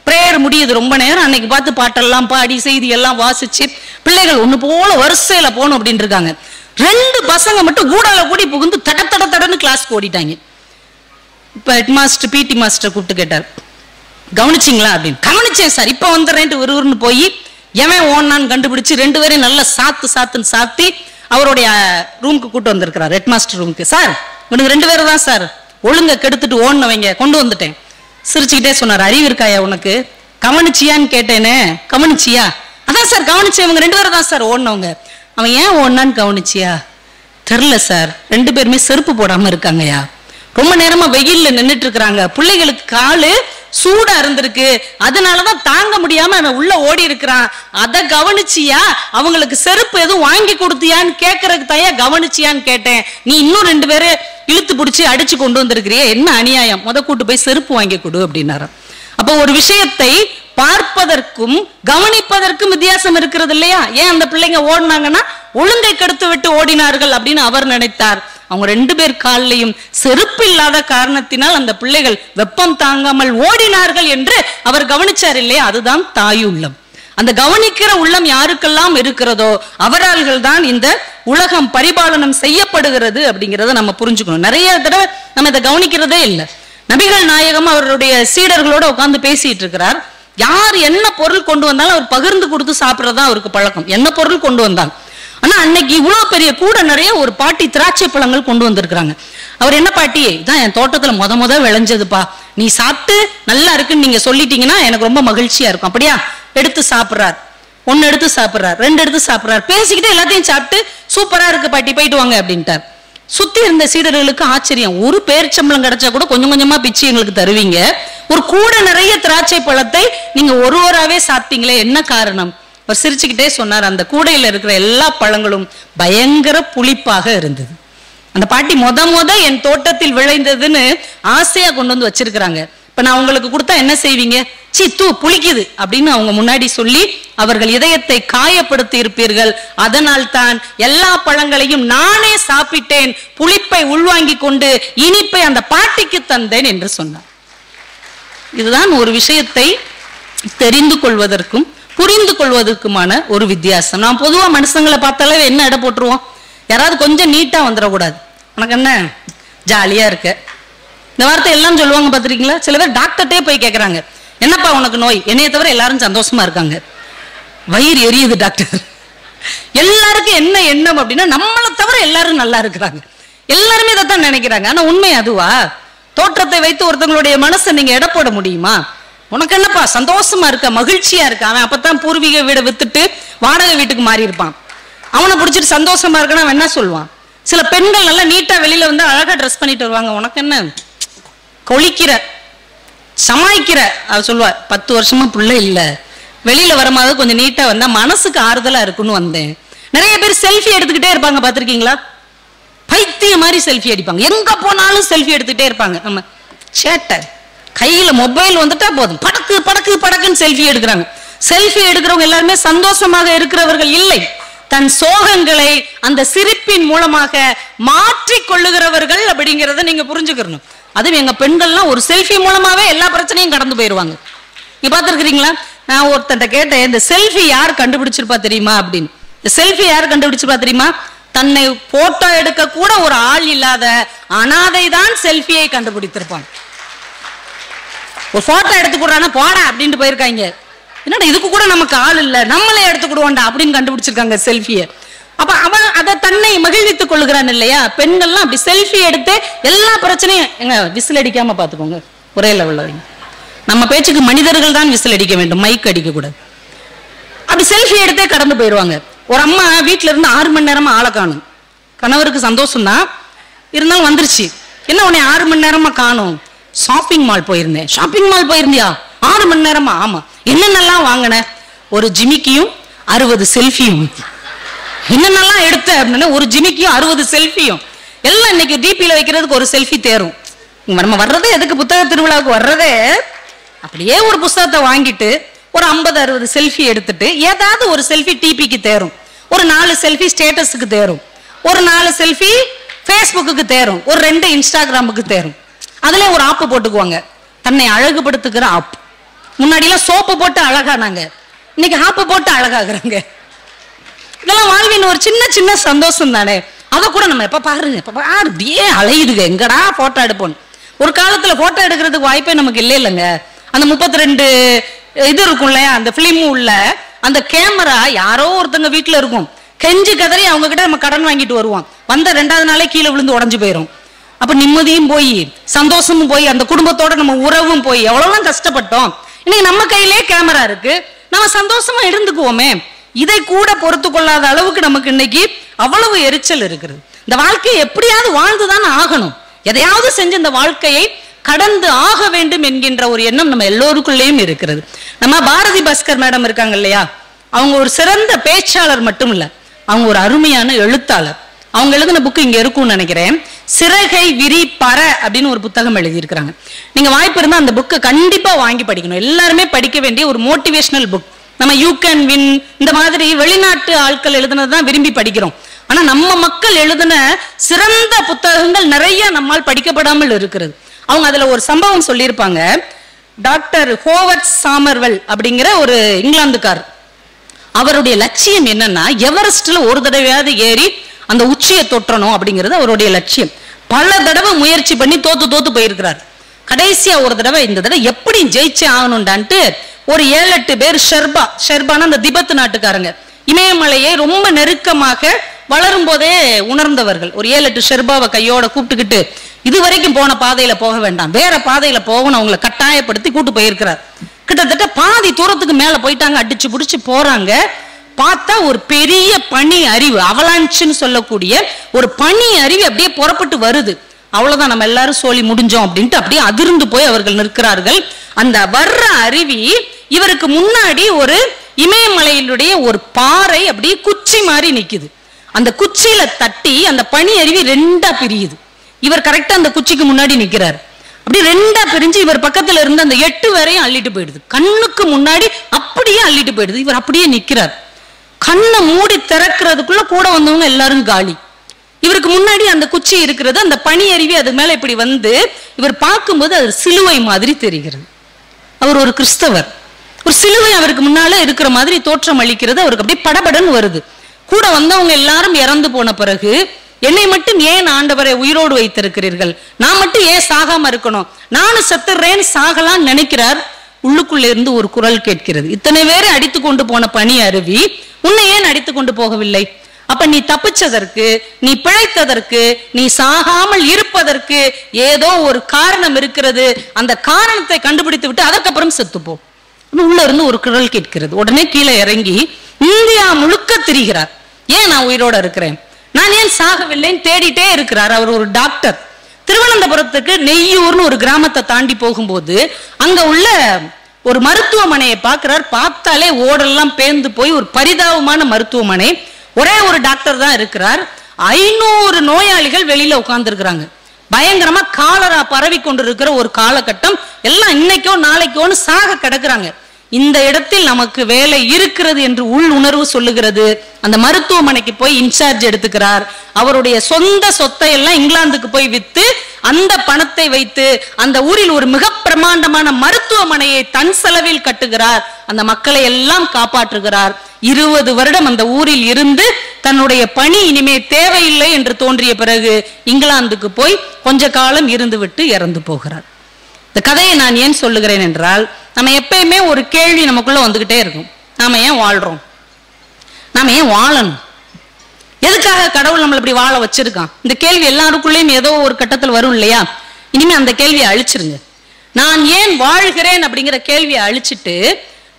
பிரேயர் முடியுது ரொம்ப நேரம், அன்னைக்கு பார்த்து பாட்டெல்லாம் பாடி செய்தி எல்லாம் வாசிச்சு பிள்ளைகள் ஒண்ணு போல வரிசையில போகணும் அப்படின்னு இருக்காங்க. 2 பசங்க மட்டும் கூடால கூடி புகுந்து தட தடன்னு கிளாஸ்க்கு ஓடிட்டாங்க. இப்ப ஹெட் மாஸ்டர் பிடி மாஸ்டர் கூப்பிட்டு கேட்டார், கவனிச்சிங்களா அப்படின்னு. கவனிச்சேன் சார், இப்ப வந்துடுறேன்ட்டு விறுவிறுன்னு போய் எவன் ஓன்னான்னு கண்டுபிடிச்சு 2 பேரையும் நல்லா சாத்துன்னு சாத்தி அவருடைய ரூமுக்கு கூட்டு வந்திருக்கிறார், ஹெட் மாஸ்டர் ரூமுக்கு. சார் இவனுக்கு 2 பேரும் தான் சார் ஒழுங்க கெடுத்துட்டு ஓடுனவங்க, கொண்டு வந்துட்டேன். சிரிச்சுக்கிட்டே சொன்னார், அறிவு இருக்காயா உனக்கு, கவனிச்சியான்னு கேட்டேனே, கவனிச்சியா? அதான் சார் கவனிச்சேன், இவங்க 2 பேரும் தான் சார் ஓடினவங்க. அவன் ஏன் ஓடினான்னு கவனிச்சியா? தெரில சார், 2 பேருமே செருப்பு போடாம இருக்காங்கயா, ரொம்ப நேரமா வெயில்ல நின்றுட்டு இருக்கிறாங்க, பிள்ளைகளுக்கு காலு சூடா இருந்திருக்கு, அதனாலதான் தாங்க முடியாம அவன் உள்ள ஓடி இருக்கிறான், அத கவனிச்சியா? அவங்களுக்கு செருப்பு எதுவும் வாங்கி கொடுத்தியான்னு கேட்கறதுக்கு தயா கவனிச்சியான்னு கேட்டேன். நீ இன்னும் 2 பேரு இழுத்து பிடிச்சி அடிச்சு கொண்டு வந்திருக்கிறிய, என்ன அநியாயம், கூட்டு போய் செருப்பு வாங்கி கொடு அப்படின்னாராம். அப்போ ஒரு விஷயத்தை பார்ப்பதற்கும் கவனிப்பதற்கும் வித்தியாசம் இருக்கிறது இல்லையா? ஏன் அந்த பிள்ளைங்க ஓடினாங்கன்னா ஒழுங்கை கெடுத்து விட்டு ஓடினார்கள் அப்படின்னு அவர் நினைத்தார். அவங்க 2 பேர் காலிலையும் செருப்பு இல்லாத காரணத்தினால் அந்த பிள்ளைகள் வெப்பம் தாங்காமல் ஓடினார்கள் என்று அவர் கவனிச்சார் இல்லையா? அதுதான் தாயுள்ளம். அந்த கவனிக்கிற உள்ளம் யாருக்கெல்லாம் இருக்கிறதோ அவரால்கள் தான் இந்த உலகம் பரிபாலனம் செய்யப்படுகிறது அப்படிங்கிறத நம்ம புரிஞ்சுக்கணும். நிறைய தடவை நம்ம இதை கவனிக்கிறதே இல்லை. நபிகள் நாயகம் அவருடைய சீடர்களோட உட்கார்ந்து பேசிட்டு இருக்கிறார். யார் என்ன பொருள் கொண்டு வந்தாலும் அவர் பகிர்ந்து கொடுத்து சாப்பிட்றதா அவருக்கு பழக்கம். என்ன பொருள் கொண்டு வந்தாங்க. ஆனா அன்னைக்கு இவ்வளவு பெரிய கூட நிறைய ஒரு பாட்டி திராட்சை பழங்கள் கொண்டு வந்திருக்கிறாங்க. அவர் என்ன பாட்டி, இதான் என் தோட்டத்துல முத விளைஞ்சதுப்பா, நீ சாப்பிட்டு நல்லா இருக்குன்னு நீங்க சொல்லிட்டீங்கன்னா எனக்கு ரொம்ப மகிழ்ச்சியா இருக்கும். அப்படியா? எடுத்து சாப்பிட்றார். 1 எடுத்து சாப்பிட்றார், 2 எடுத்து சாப்பிட்றார். பேசிக்கிட்டு எல்லாத்தையும் சாப்பிட்டு சூப்பரா இருக்கு பாட்டி, போயிட்டு வாங்க அப்படின்ட்டார். சுத்தி இருந்த சீடர்களுக்கு ஆச்சரியம். ஒரு பேரிச்சம்பளம் கிடைச்சா கூட கொஞ்சம் கொஞ்சமா பிச்சு எங்களுக்கு தருவீங்க, ஒரு கூட நிறைய திராட்சை பழத்தை நீங்க ஒருவராவே சாப்பிட்டீங்களே, என்ன காரணம்? அவர் சிரிச்சுக்கிட்டே சொன்னார், அந்த கூடையில இருக்கிற எல்லா பழங்களும் பயங்கர புளிப்பாக இருந்தது. அந்த பாட்டி முத என் தோட்டத்தில் விளைந்ததுன்னு ஆசையா கொண்டு வந்து வச்சிருக்கிறாங்க. இப்ப நான் உங்களுக்கு கொடுத்தா என்ன செய்வீங்க? தூ புளிக்குது அப்படின்னு அவங்க முன்னாடி சொல்லி அவர்கள் இதயத்தை காயப்படுத்தி இருப்பீர்கள். அதனால் தான் எல்லா பழங்களையும் நானே சாப்பிட்டேன், புளிப்பை உள்வாங்கி கொண்டு இனிப்பை அந்த பாட்டிக்கு தந்தேன் என்று சொன்னார். இதுதான் ஒரு விஷயத்தை தெரிந்து கொள்வதற்கும் புரிந்து கொள்வதற்குமான ஒரு வித்தியாசம். நான் பொதுவா மனுஷங்களை பார்த்தாலே என்ன இடம் போட்டுருவோம், யாராவது கொஞ்சம் நீட்டா வந்துடக்கூடாது, உனக்கு என்ன ஜாலியா இருக்க, இந்த வார்த்தை எல்லாம் சொல்லுவாங்க பார்த்துருக்கீங்களா? சில பேர் டாக்டர்கிட்டே போய் கேட்கறாங்க, என்னப்பா உனக்கு நோய்? என்னைய தவிர எல்லாரும் சந்தோஷமா இருக்காங்க, வயிறு எரியுது டாக்டர். எல்லாருக்கும் என்ன எண்ணம் அப்படின்னா நம்மளை தவிர எல்லாரும் நல்லா இருக்கிறாங்க, எல்லாருமே இதைத்தான் நினைக்கிறாங்க. ஆனா உண்மை அதுவா? தோற்றத்தை வைத்து ஒருத்தவங்களுடைய மனசை நீங்க எடை போட முடியுமா? உனக்கு என்னப்பா சந்தோஷமா இருக்க, மகிழ்ச்சியா இருக்க, அவன் அப்பதான் பூர்வீக வீடை வித்துட்டு வாடகை வீட்டுக்கு மாறி இருப்பான். அவனை பிடிச்சிட்டு சந்தோஷமா இருக்கணும் அவன் என்ன சொல்லுவான்? சில பெண்கள் நல்லா நீட்டா வெளியில வந்து அழகா ட்ரெஸ் பண்ணிட்டு வருவாங்க, உனக்கு என்ன கொளிக்கிற சமாளிக்கிற, அவ சொல்லுவா 10 வருஷமா புள்ள இல்ல, வெளியில வரும்போது கொஞ்சம் நீட்டா வந்தா மனசுக்கு ஆறுதலா இருக்குன்னு வந்தேன். நிறைய பேர் செல்ஃபி எடுத்துக்கிட்டே இருப்பாங்க, பாத்திருக்கீங்களா? பைத்திய மாதிரி செல்ஃபி அடிப்பாங்க, எங்க போனாலும் செல்ஃபி எடுத்துக்கிட்டே இருப்பாங்க. நம்ம சேட்டை கையில மொபைல் வந்துட்டா போதும் படக்கு படக்கு படக்குன்னு செல்ஃபி எடுக்கிறாங்க. செல்ஃபி எடுக்கிறவங்க எல்லாருமே சந்தோஷமாக இருக்கிறவர்கள் இல்லை, தன் சோகங்களை அந்த சிரிப்பின் மூலமாக மாற்றி கொள்ளுகிறவர்கள் அப்படிங்கிறத நீங்க புரிஞ்சுக்கணும். அதுவும் எங்க பெண்கள்லாம் ஒரு செல்ஃபி மூலமாவே எல்லா பிரச்சனையும் கடந்து போயிடுவாங்க. நீங்க பாத்துருக்கீங்களா? நான் ஒருத்தன்ட்ட கேட்டேன், இந்த செல்ஃபி யார் கண்டுபிடிச்சிருப்பா தெரியுமா அப்படின்னு. இந்த செல்ஃபி யார் கண்டுபிடிச்சிருப்பா தெரியுமா? தன்னை போட்டோ எடுக்க கூட ஒரு ஆள் இல்லாத அனாதை தான் செல்ஃபியை கண்டுபிடித்திருப்பான். ஒரு போட்டோ எடுத்துக்கூடானா போடா அப்படின்ட்டு போயிருக்காங்க. என்னடா இதுக்கு கூட நமக்கு ஆள் இல்ல, நம்மளே எடுத்துக்கிடுவோண்டா அப்படின்னு கண்டுபிடிச்சிருக்காங்க செல்ஃபியை. அப்ப அவன் அதை தன்னை மகிழ்வித்துக் கொள்ளுகிறான் இல்லையா? பெண்கள்லாம் அப்படி செல்ஃபி எடுத்து எல்லா பிரச்சனையும் எங்க விசில் அடிக்காம பாத்துக்கோங்க, ஒரே லெவல்ல வைங்க. நம்ம பேச்சுக்கு மனிதர்கள் தான் விசில் அடிக்க வேண்டும், மைக் அடிக்க கூடாது. அப்படி செல்ஃபி எடுத்தே கடந்து போயிடுவாங்க. ஒரு அம்மா வீட்டுல இருந்து 6 மணி நேரமா ஆளை காணும். கணவருக்கு சந்தோஷம் தான், இருந்தாலும் வந்துருச்சு. என்ன உன்னை 6 மணி நேரமா காணும்? ஷாப்பிங் மால் போயிருந்தேன். ஷாப்பிங் மால் போயிருந்தியா? 6 மணி நேரமா? ஆமா. என்னென்னலாம் வாங்கின? ஒரு ஜிமிக்கியும் 60 செல்ஃபியும். என்னென்னலாம் எடுத்த அப்படின்னா ஒரு ஜிமிக்கியும் 60 செல்ஃபியும். எல்லாம் இன்னைக்கு டிபியில வைக்கிறதுக்கு ஒரு செல்ஃபி தேரும். நம்ம வர்றதே எதுக்கு? புத்தக திருவிழாவுக்கு வர்றதே அப்படியே ஒரு புத்தகத்தை வாங்கிட்டு ஒரு 50-60 செல்ஃபி எடுத்துட்டு ஏதாவது ஒரு செல்ஃபி டிபிக்கு தேரும், ஒரு 4 செல்ஃபி ஸ்டேட்டஸுக்கு தேரும், ஒரு 4 செல்ஃபி ஃபேஸ்புக்கு தேரும், ஒரு 2 இன்ஸ்டாகிராமுக்கு தேரும். அதுல ஒரு ஆப்பு போட்டுக்குவாங்க, தன்னை அழகுபடுத்துக்கிற ஆப். முன்னாடிலாம் சோப்பு போட்டு அழகானாங்க, இன்னைக்கு ஆப்பு போட்டு அழகாகிறாங்க. இதெல்லாம் வாழ்வின் ஒரு சின்ன சின்ன சந்தோஷம் தானே. அதை கூட நம்ம எப்ப பாருங்க அப்படியே அலையுதுங்க, எங்கடா போட்டோ எடுப்போம். ஒரு காலத்துல போட்டோ எடுக்கிறதுக்கு வாய்ப்பே நமக்கு இல்லை இல்லைங்க. அந்த 32 இது இருக்கும் இல்லையா, அந்த பிலிமும் உள்ள அந்த கேமரா யாரோ ஒருத்தங்க வீட்டுல இருக்கும். கெஞ்சி கதறி அவங்க கிட்ட நம்ம கடன் வாங்கிட்டு வருவோம், வந்த 2வது நாளே கீழே விழுந்து உடஞ்சு போயிடும். அப்ப நிம்மதியும் போய் சந்தோஷமும் போய் அந்த குடும்பத்தோட நம்ம உறவும் போய் எவ்வளவுலாம் கஷ்டப்பட்டோம். இன்னைக்கு நம்ம கையிலே கேமரா இருக்கு, நம்ம சந்தோஷமா இருந்துக்குவோமே. இதை கூட பொறுத்து கொள்ளாத அளவுக்கு நமக்கு இன்னைக்கு அவ்வளவு எரிச்சல் இருக்கிறது. இந்த வாழ்க்கையை எப்படியாவது வாழ்ந்துதான் ஆகணும், எதையாவது செஞ்சு இந்த வாழ்க்கையை கடந்து ஆக வேண்டும் என்கின்ற ஒரு எண்ணம் நம்ம எல்லோருக்குள்ளேயும் இருக்கிறது. நம்ம பாரதி பாஸ்கர் மேடம் இருக்காங்க இல்லையா, அவங்க ஒரு சிறந்த பேச்சாளர் மட்டும் இல்ல, அவங்க ஒரு அருமையான எழுத்தாளர். அவங்க எழுதின புக்கு இங்க இருக்கும்னு நினைக்கிறேன். சிறகை விரி பற அப்படின்னு ஒரு புத்தகம் எழுதியிருக்கிறாங்க. நீங்க வாய்ப்பு இருந்தா அந்த புக்கை கண்டிப்பா வாங்கி படிக்கணும். எல்லாருமே படிக்க வேண்டிய ஒரு மோட்டிவேஷனல் புக். நம்ம யூ கேன் வின் இந்த மாதிரி வெளிநாட்டு ஆட்கள் எழுதுனதுதான் விரும்பி படிக்கிறோம். ஆனா நம்ம மக்கள் எழுதின சிறந்த புத்தகங்கள் நிறைய நம்மால் படிக்கப்படாமல் இருக்கிறது. அவங்க அதுல ஒரு சம்பவம் சொல்லியிருப்பாங்க. டாக்டர் ஹோவர்ட் சாமர்வெல் அப்படிங்கிற ஒரு இங்கிலாந்துக்கார், அவருடைய லட்சியம் என்னன்னா எவரெஸ்ட்ல ஒரு தடவையாவது ஏறி அந்த உச்சியை தொற்றணும் அப்படிங்கிறது அவருடைய லட்சியம். பல தடவை முயற்சி பண்ணி தோத்து போயிருக்கிறார். கடைசியா ஒரு தடவை இந்த தடவை எப்படி ஜெயிச்சே ஆகணும்டான்ட்டு ஒரு 7-8 பேர் ஷெர்பானா அந்த திபெத் நாட்டுக்காரங்க, இமயமலையை ரொம்ப நெருக்கமாக வளரும் போதே உணர்ந்தவர்கள், ஒரு 7-8 ஷெர்பாவை கையோட கூப்பிட்டுக்கிட்டு இதுவரைக்கும் போன பாதையில போக வேண்டாம், வேற பாதையில போகணும் அவங்களை கட்டாயப்படுத்தி கூட்டு போயிருக்கிறார். கிட்டத்தட்ட பாதி தூரத்துக்கு மேல போயிட்டாங்க, அடிச்சு புடிச்சு போறாங்க. பார்த்தா ஒரு பெரிய பனி அருவி, அவலாஞ்சுன்னு சொல்லக்கூடிய ஒரு பனி அருவி அப்படியே புறப்பட்டு வருது. அவ்வளவுதான், நம்ம எல்லாரும் சோழி முடிஞ்சோம் அப்படின்ட்டு அப்படியே அதிர்ந்து போய் அவர்கள் நிற்கிறார்கள். அந்த வர்ற அருவி இவருக்கு முன்னாடி ஒரு இமயமலையினுடைய ஒரு பாறை அப்படியே குச்சி மாதிரி நிக்குது. அந்த குச்சியில தட்டி அந்த பனி அருவி 2ஆ பிரியுது. இவர் கரெக்டா அந்த குச்சிக்கு முன்னாடி நிக்கிறார். அப்படி 2ஆ பிரிஞ்சு இவர் பக்கத்துல இருந்து அந்த 8 வரையும் அள்ளிட்டு போயிடுது. கண்ணுக்கு முன்னாடி அப்படியே அள்ளிட்டு போயிடுது. இவர் அப்படியே நிக்கிறார். கண்ணை மூடி திறக்கிறதுக்குள்ள கூட வந்தவங்க எல்லாரும் காலி. இவருக்கு முன்னாடி அந்த குச்சி இருக்கிறது, அந்த பனி அருவி அது மேல இப்படி வந்து இவர் பார்க்கும்போது அது சிலுவை மாதிரி தெரிகிறது. அவர் ஒரு கிறிஸ்தவர், ஒரு சிலுவை அவருக்கு முன்னால இருக்கிற மாதிரி தோற்றம் அளிக்கிறது. அவருக்கு அப்படியே படபடன்னு வருது. கூட வந்தவங்க எல்லாரும் இறந்து போன பிறகு என்னை மட்டும் ஏன் ஆண்டவரை உயிரோடு வைத்திருக்கிறீர்கள், நான் மட்டும் ஏன் சாகாம இருக்கணும், நானும் செத்துறேன் சாகலான்னு நினைக்கிறார். உள்ளுக்குள்ள இருந்து ஒரு குரல் கேட்கிறது, இத்தனை பேரை அடித்து கொண்டு போன பனி அருவி உன்னை ஏன் அடித்து கொண்டு போகவில்லை? அப்ப நீ தப்பிச்சதற்கு, நீ பிழைத்ததற்கு, நீ சாகாமல் இருப்பதற்கு ஏதோ ஒரு காரணம் இருக்கிறது. அந்த காரணத்தை கண்டுபிடித்து விட்டு அதற்கப்புறம் செத்துப்போ. உள்ள இருந்து ஒரு குரல் கேட்கிறது. உடனே கீழே இறங்கி இந்தியா முழுக்க திரிகிறார். ஏன் நான் உயிரோட இருக்கிறேன், நான் ஏன் சாகவில்லைன்னு தேடிட்டே இருக்கிறார். அவர் ஒரு டாக்டர். திருவனந்தபுரத்துக்கு நெய்யூர்னு ஒரு கிராமத்தை தாண்டி போகும்போது அங்க உள்ள ஒரு மருத்துவமனையை பார்க்கிறார். பார்த்தாலே ஓடெல்லாம் பேர்ந்து போய் ஒரு பரிதாபமான மருத்துவமனை. ஒரே ஒரு டாக்டர் தான் இருக்கிறார். 500 நோயாளிகள் வெளியில உட்கார்ந்து இருக்கிறாங்க. பயங்கரமா காலரா பரவி கொண்டிருக்கிற ஒரு காலகட்டம். எல்லாம் இன்னைக்கோ நாளைக்கோன்னு சாக கிடக்குறாங்க. இந்த இடத்தில் நமக்கு வேலை இருக்கிறது என்று உள் உணர்வு சொல்லுகிறது. அந்த மருத்துவமனைக்கு போய் இன்சார்ஜ் எடுத்துக்கிறார். அவருடைய சொந்த சொத்தை எல்லாம் இங்கிலாந்துக்கு போய் வித்து அந்த பணத்தை வைத்து அந்த ஊரில் ஒரு மிக பிரமாண்டமான மருத்துவமனையை தன் செலவில் கட்டுகிறார். அந்த மக்களை எல்லாம் காப்பாற்றுகிறார். 20 வருடம் அந்த ஊரில் இருந்து தன்னுடைய பணி இனிமே தேவையில்லை என்று தோன்றிய பிறகு இங்கிலாந்துக்கு போய் கொஞ்ச காலம் இருந்து விட்டு இறந்து போகிறார். இந்த கதையை நான் ஏன் சொல்லுகிறேன் என்றால், நம்ம எப்பயுமே ஒரு கேள்வி நமக்குள்ள வந்துகிட்டே இருக்கும். நாம ஏன் வாழ்றோம், நாம ஏன் வாழணும், எதுக்காக கடவுள் நம்மளை இப்படி வாழ வச்சிருக்கான்? இந்த கேள்வி எல்லாருக்குள்ளேயும் ஏதோ ஒரு கட்டத்தில் வரும் இல்லையா? இனிமே அந்த கேள்வியை அழிச்சிருங்க. நான் ஏன் வாழ்கிறேன் அப்படிங்கிற கேள்வியை அழிச்சிட்டு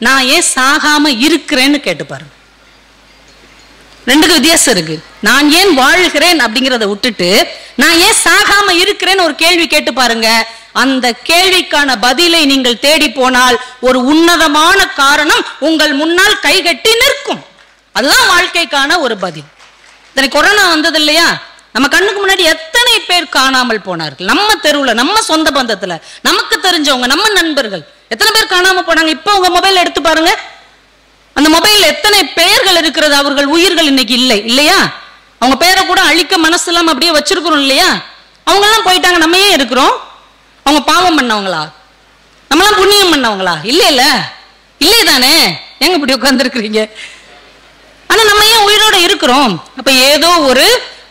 நான் ஏன் சாகாம இருக்கிறேன்னு கேட்டு பாருங்க. 2க்கு வித்தியாசம் இருக்கு. நான் ஏன் வாழ்கிறேன் அப்படிங்கிறத விட்டுட்டு நான் ஏன் சாகாம இருக்கிறேன்னு ஒரு கேள்வி கேட்டு பாருங்க. அந்த கேள்விக்கான பதிலை நீங்கள் தேடி போனால் ஒரு உன்னதமான காரணம் உங்கள் முன்னால் கைகட்டி நிற்கும். அதுதான் வாழ்க்கைக்கான ஒரு பதில். கொரோனா வந்தது இல்லையா, நம்ம கண்ணுக்கு முன்னாடி எத்தனை பேர் காணாமல் போனார்கள். நம்ம தெருவுல, நம்ம சொந்த பந்தத்துல, நமக்கு தெரிஞ்சவங்க, நம்ம நண்பர்கள் எத்தனை பேர் காணாம போனாங்க. இப்ப உங்க மொபைல் எடுத்து பாருங்க, அந்த மொபைல்ல எத்தனை பெயர்கள் இருக்கிறது. அவர்கள் உயிர்கள் இன்னைக்கு இல்லை இல்லையா? அவங்க பேரை கூட அழிக்க மனசு இல்லாம அப்படியே வச்சிருக்கிறோம் இல்லையா? அவங்க எல்லாம் போயிட்டாங்க, நம்ம ஏன் இருக்கிறோம்? அவங்க பாவம் பண்ணவங்களா, நம்மளாம் புண்ணியம் பண்ணவங்களா? இல்ல இல்ல இல்லையே தானே, எங்க இப்படி உட்கார்ந்து இருக்கிறீங்க? ஆனா நம்ம ஏன் உயிரோட இருக்கிறோம்? அப்ப ஏதோ ஒரு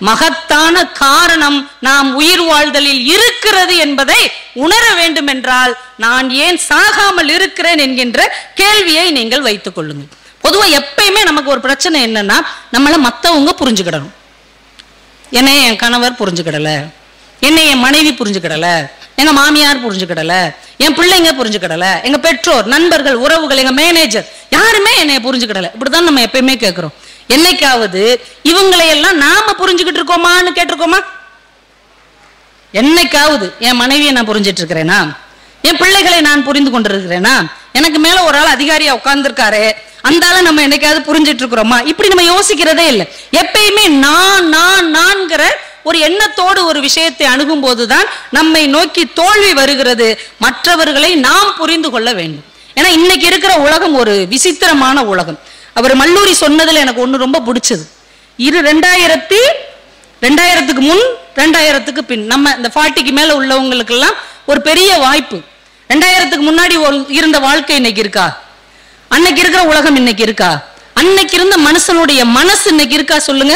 மகத்தான காரணம் நாம் உயிர் வாழ்தலில் இருக்கிறது என்பதை உணர வேண்டும் என்றால் நான் ஏன் சாகாமல் இருக்கிறேன் என்கின்ற கேள்வியை நீங்கள் வைத்துக் கொள்ளுங்கள். பொதுவா எப்பயுமே நமக்கு ஒரு பிரச்சனை என்னன்னா, நம்மள மத்தவங்க புரிஞ்சுக்கிடணும். என்னை என் கணவர் புரிஞ்சுக்கிடல, என்னை என் மனைவி புரிஞ்சுக்கிடல, எங்க மாமியார் புரிஞ்சுக்கிடல, என் பிள்ளைங்க புரிஞ்சுக்கிடல, எங்க பெற்றோர், நண்பர்கள், உறவுகள், எங்க மேனேஜர் யாருமே என்னை புரிஞ்சுக்கிடல. இப்படிதான் நம்ம எப்பயுமே கேட்கிறோம். என்னைக்காவது இவங்களை எல்லாம் நாம புரிஞ்சுக்கிட்டு இருக்கோமான்னு கேட்டிருக்கோமா? என்னைக்காவது என் மனைவியை நான் புரிஞ்சிட்டு இருக்கிறேனா, என் பிள்ளைகளை நான் புரிந்து கொண்டிருக்கிறேனா, எனக்கு மேல ஒரு ஆள் அதிகாரியா உட்கார்ந்துருக்காரு, அந்தால நம்ம என்னைக்காவது புரிஞ்சிட்டு இருக்கிறோமா? இப்படி நம்ம யோசிக்கிறதே இல்லை. எப்பயுமே நான்கிற ஒரு எண்ணத்தோடு ஒரு விஷயத்தை அணுகும் போதுதான் நம்மை நோக்கி தோல்வி வருகிறது. மற்றவர்களை நாம் புரிந்து கொள்ள வேண்டும். ஏன்னா இன்னைக்கு இருக்கிற உலகம் ஒரு விசித்திரமான உலகம். அவர் மல்லூரி சொன்னதுல எனக்கு ஒண்ணு ரொம்ப பிடிச்சது. 2000க்கு முன் 2000க்கு பின் நம்ம இந்த 40க்கு மேல உள்ளவங்களுக்கு எல்லாம் ஒரு பெரிய வாய்ப்பு. 2000க்கு முன்னாடி இருந்த வாழ்க்கை இன்னைக்கு இருக்கா? அன்னைக்கு இருக்கிற உலகம் இன்னைக்கு இருக்கா? அன்னைக்கு இருந்த மனுஷனுடைய மனசு இன்னைக்கு இருக்கா சொல்லுங்க?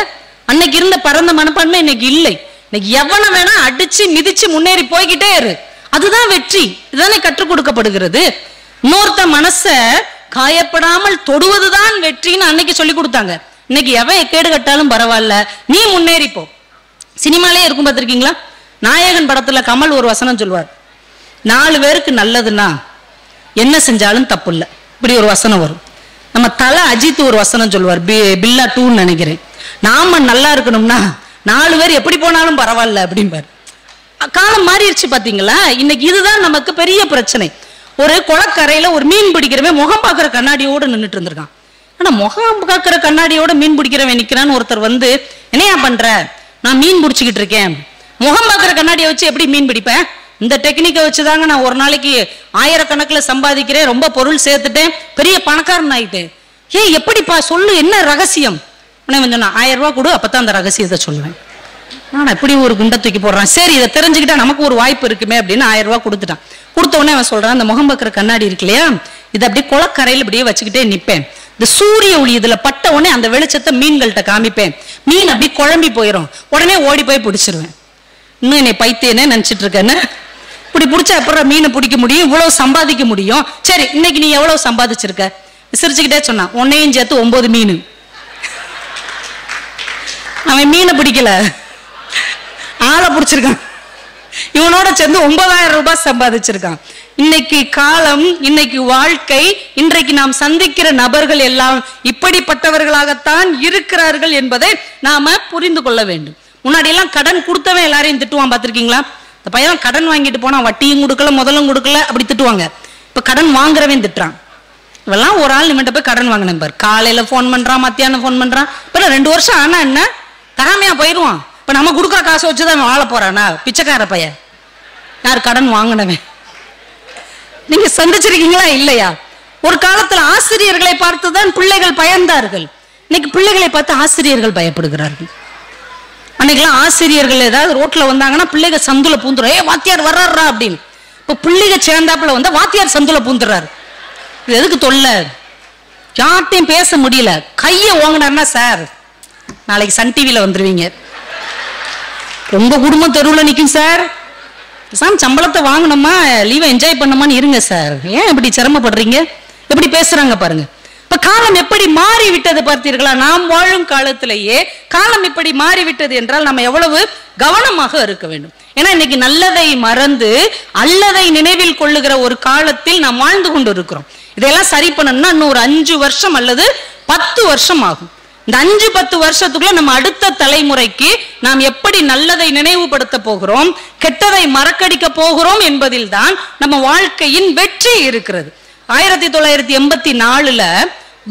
அன்னைக்கு இருந்த பரந்த மனப்பான்மை இன்னைக்கு இல்லை. இன்னைக்கு எவனை வேணா அடிச்சு மிதிச்சு முன்னேறி போய்கிட்டே இரு, அதுதான் வெற்றி. இதுதானே கற்றுக் கொடுக்கப்படுகிறது. இன்னொருத்த மனச காயப்படாமல் தொடுவதுதான் வெற்றின்னு அன்னைக்கு சொல்லி கொடுத்தாங்க. இன்னைக்கு எவன் கேடு கட்டாலும் பரவாயில்ல, நீ முன்னேறிப்போ. சினிமாலே இருக்கும் பார்த்திருக்கீங்களா? நாயகன் படத்துல கமல் ஒரு வசனம் சொல்லுவார், 4 பேருக்கு நல்லதுன்னா என்ன செஞ்சாலும் தப்பு இல்லை. இப்படி ஒரு வசனம் வரும். நம்ம தல அஜித் ஒரு வசனம் சொல்லுவார், பில்லா 2ன்னு நினைக்கிறேன், நாம நல்லா இருக்கணும்னா 4 பேர் எப்படி போனாலும் பரவாயில்ல அப்படிம்பாரு. காலம் மாறிடுச்சு பாத்தீங்களா? இன்னைக்கு இதுதான் நமக்கு பெரிய பிரச்சனை. ஒரு குளக்கரையில ஒரு மீன் பிடிக்கிறவன் முகம் பார்க்கிற கண்ணாடியோட நின்றுட்டு இருந்திருக்கான். ஆனா முகம் பார்க்கிற கண்ணாடியோட மீன் பிடிக்கிறவன் நிக்கிறான்னு ஒருத்தர் வந்து, என்னையா பண்ற? நான் மீன் பிடிச்சிக்கிட்டு இருக்கேன். முகம் பார்க்கிற கண்ணாடியை வச்சு எப்படி மீன் பிடிப்பேன்? இந்த டெக்னிக்கை வச்சுதாங்க நான் ஒரு நாளைக்கு 1000கணக்கில் சம்பாதிக்கிறேன், ரொம்ப பொருள் சேர்த்துட்டேன், பெரிய பணக்காரன் ஆயிட்டேன். எப்படிப்பா சொல்லு, என்ன ரகசியம்? சொன்னா 1000 ரூபா கொடு, அப்பதான் அந்த ரகசியத்தை சொல்லுவேன். நான் எப்படி ஒரு குண்டை தூக்கி போடுறான், சரி இதை தெரிஞ்சுக்கிட்டா நமக்கு ஒரு வாய்ப்பு இருக்குமே அப்படின்னு 1000 ரூபா கொடுத்துட்டான். கொடுத்த உடனே அவன் சொல்றான், அந்த முகம் பார்க்கிற கண்ணாடி இருக்கு இல்லையா, இதை அப்படியே குளக்கரையில் இப்படியே வச்சுக்கிட்டே நிற்பேன். இந்த சூரிய ஒளி இதுல பட்ட உடனே அந்த வெளிச்சத்தை மீன்கள்கிட்ட காமிப்பேன். மீன் அப்படி குழம்பி போயிடும், உடனே ஓடி போய் பிடிச்சிருவேன். இன்னும் என்னை பைத்தியனே நினைச்சிட்டு இருக்கேன்னு, இப்படி பிடிச்சா அப்புறம் மீனை பிடிக்க முடியும், இவ்வளவு சம்பாதிக்க முடியும். சரி இன்னைக்கு நீ எவ்வளவு சம்பாதிச்சிருக்க? சிரிச்சுக்கிட்டே சொன்னான், உன்னையும் சேர்த்து 9 மீன். அவன் மீனை பிடிக்கல, ஆளை பிடிச்சிருக்கான். இவனோட சேர்ந்து 9000 ரூபாய் சம்பாதிச்சிருக்கான். இன்னைக்கு காலம், இன்னைக்கு வாழ்க்கை, இன்றைக்கு நாம் சந்திக்கிற நபர்கள் எல்லாம் இப்படிப்பட்டவர்களாகத்தான் இருக்கிறார்கள் என்பதை நாம புரிந்து கொள்ள வேண்டும். முன்னாடி எல்லாம் கடன் கொடுத்தவன் எல்லாரையும் திட்டுவான், பார்த்திருக்கீங்களா? இந்த பையன் கடன் வாங்கிட்டு போனா வட்டியும் கொடுக்கல முதலும் கொடுக்கல அப்படி திட்டுவாங்க. இப்ப கடன் வாங்குறவன் திட்டுறான். இவெல்லாம் ஒரு ஆள் நிமிட்ட போய் கடன் வாங்கினேன் பாரு, காலையில போன் பண்றான், மத்தியானம் போன் பண்றான். இப்ப 2 வருஷம் ஆனா என்ன தராமையா போயிடுவான். இப்ப நம்ம கொடுக்குற காசை வச்சுதான் வாழ போறானா? பிச்சைக்கார பையன். யார் கடன் வாங்கினவன்? நீங்க சந்திச்சிருக்கீங்களா இல்லையா? ஒரு காலத்துல ஆசிரியர்களை பார்த்துதான் பிள்ளைகள் பயந்தார்கள். இன்னைக்கு பிள்ளைகளை பார்த்து ஆசிரியர்கள் பயப்படுகிறார்கள். அன்னைக்கெல்லாம் ஆசிரியர்கள் ஏதாவது ரோட்ல வந்தாங்கன்னா பிள்ளைகள் சந்துல பூந்துடும், வாத்தியார் வர்றாரா அப்படின்னு. இப்ப பிள்ளைகள் சேர்ந்தாப்புல வந்தா வாத்தியார் சந்துல பூந்துறாரு. இது எதுக்கு தொல்லை? யார்ட்டையும் பேச முடியல. கையை ஓங்கினார்னா சார் நாளைக்கு சன் டிவியில வந்துருவீங்க, உங்க குடும்பம் தெருவில் நிற்கும் சார், சம்பளத்தை வாங்கணுமா லீவை என்ஜாய் பண்ணணுமான்னு இருங்க சார், ஏன் இப்படி சிரமப்படுறீங்க? எப்படி பேசுறாங்க பாருங்க. இப்ப காலம் எப்படி மாறி விட்டது பார்த்தீர்களா? நாம் வாழும் காலத்திலேயே காலம் இப்படி மாறிவிட்டது என்றால் நம்ம எவ்வளவு கவனமாக இருக்க வேண்டும். ஏன்னா இன்னைக்கு நல்லதை மறந்து அல்லதை நினைவில் கொள்ளுகிற ஒரு காலத்தில் நாம் வாழ்ந்து கொண்டு இருக்கிறோம். இதெல்லாம் சரி பண்ணணும்னா இன்னும் ஒரு 5 வருஷம் அல்லது 10 வருஷம் ஆகும். இந்த 5-10 வருஷத்துக்குள்ள நம்ம அடுத்த தலைமுறைக்கு நாம் எப்படி நல்லதை நினைவுபடுத்த போகிறோம், கெட்டதை மறக்கடிக்க போகிறோம் என்பதில் தான் நம்ம வாழ்க்கையின் வெற்றி இருக்கிறது. 1984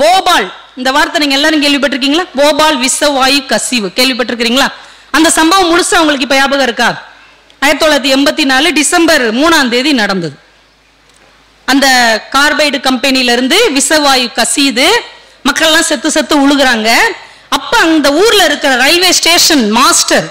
போபால், இந்த வார்த்தை நீங்க எல்லாரும் கேள்விப்பட்டிருக்கீங்களா? போபால் விஷவாயு கசிவு கேள்விப்பட்டிருக்கீங்களா? அந்த சம்பவம் முழுசா உங்களுக்கு இப்ப ஞாபகம் இருக்கா? 1984 டிசம்பர் 3ஆம் தேதி நடந்தது. அந்த கார்பைடு கம்பெனில இருந்து விஷவாயு கசியுது, மக்கள் எல்லாம் செத்து செத்து உழுகுறாங்க. அப்ப அந்த ஊர்ல இருக்கிற ரயில்வே ஸ்டேஷன் மாஸ்டர்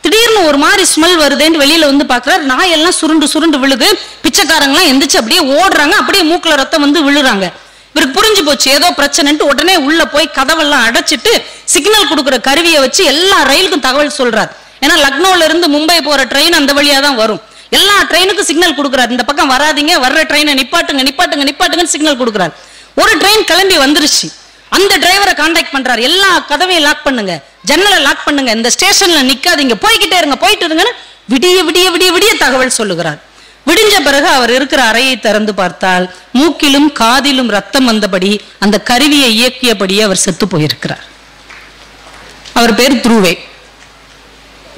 திடீர்னு ஒரு மாதிரி ஸ்மெல் வருதுன்னு வெளியில வந்து பாக்குறாரு. நாயெல்லாம் சுருண்டு சுருண்டு விழுது, பிச்சைக்காரங்களாம் எந்திரிச்சு அப்படியே ஓடுறாங்க, அப்படியே மூக்குல ரத்தம் வந்து விழுறாங்க. இவருக்கு புரிஞ்சு போச்சு ஏதோ பிரச்சனைன்ட்டு உடனே உள்ள போய் கதவெல்லாம் அடைச்சிட்டு சிக்னல் கொடுக்குற கருவியை வச்சு எல்லா ரயிலுக்கும் தகவல் சொல்றாரு. ஏன்னா லக்னோல இருந்து மும்பை போற ட்ரெயின் அந்த வழியா தான் வரும். எல்லா ட்ரெயினுக்கும் சிக்னல் கொடுக்குறாரு, இந்த பக்கம் வராதிங்க, வர்ற ட்ரெயினை நிப்பாட்டுங்க நிப்பாட்டுங்க நிப்பாட்டுங்கன்னு சிக்னல் கொடுக்குறாரு. ஒரு ட்ரெயின் கிளம்பி வந்துருச்சு. அந்த டிரைவரை கான்டாக்ட் பண்றாரு, எல்லா கதவையும் லாக் பண்ணுங்க, ஜன்னலை லாக் பண்ணுங்க, இந்த ஸ்டேஷன்ல நிக்காதீங்க, போய்கிட்டே இருங்க போயிட்டு இருங்கன்னு விடிய விடிய விடிய விடிய தகவல் சொல்லுகிறார். விடிஞ்ச பிறகு அவர் இருக்கிற அறையை திறந்து பார்த்தால் மூக்கிலும் காதிலும் ரத்தம் வந்தபடி அந்த கருவியை இயக்கியபடியே அவர் செத்து போயிருக்கிறார். அவர் பேர் துருவே.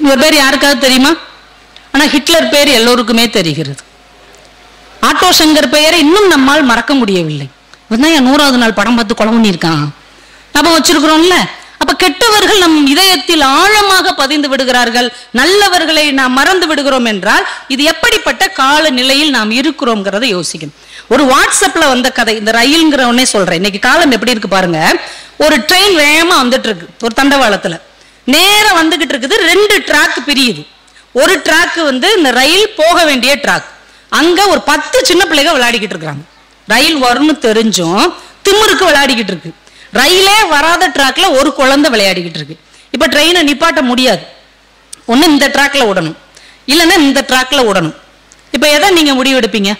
இவர் பேர் யாருக்காவது தெரியுமா? ஆனா ஹிட்லர் பேர் எல்லோருக்குமே தெரிகிறது. ஆட்டோ சங்கர் பெயரை இன்னும் நம்மால் மறக்க முடியவில்லை. இவன் 100வது நாள் படம் பார்த்து கொலை பண்ணியிருக்கான் நம்ம வச்சிருக்கிறோம்ல. அப்ப கெட்டவர்கள் நம் இதயத்தில் ஆழமாக பதிந்து விடுகிறார்கள், நல்லவர்களை நாம் மறந்து விடுகிறோம் என்றால் இது எப்படிப்பட்ட கால நிலையில் நாம் இருக்கிறோம்ங்கிறத யோசிக்கணும். ஒரு வாட்ஸ்அப்ல வந்த கதை, இந்த ரயில்ங்கிற ஒன்னே சொல்றேன். இன்னைக்கு காலம் எப்படி இருக்கு பாருங்க. ஒரு ட்ரெயின் வேகமா வந்துட்டு இருக்கு, ஒரு தண்டவாளத்துல நேரா வந்துகிட்டு இருக்குது. 2 ட்ராக் பிரியுது. ஒரு ட்ராக் இந்த ரயில் போக வேண்டிய ட்ராக். அங்க ஒரு 10 சின்ன பிள்ளைங்க விளையாடிக்கிட்டு இருக்காங்க. ரயில் வரும்னு தெரிஞ்சும் திமிருக்கு விளையாடிக்கிட்டு இருக்கு. ரயிலே வராத ட்ராக்ல ஒரு குழந்தை விளையாடிக்கிட்டு இருக்கு. இப்ப ட்ரெயினை நிப்பாட்ட முடியாது. ஒண்ணு இந்த ட்ராக்ல விடணும், இல்லைன்னா இந்த ட்ராக்ல விடணும். இப்ப எதை நீங்க முடிவு எடுப்பீங்க?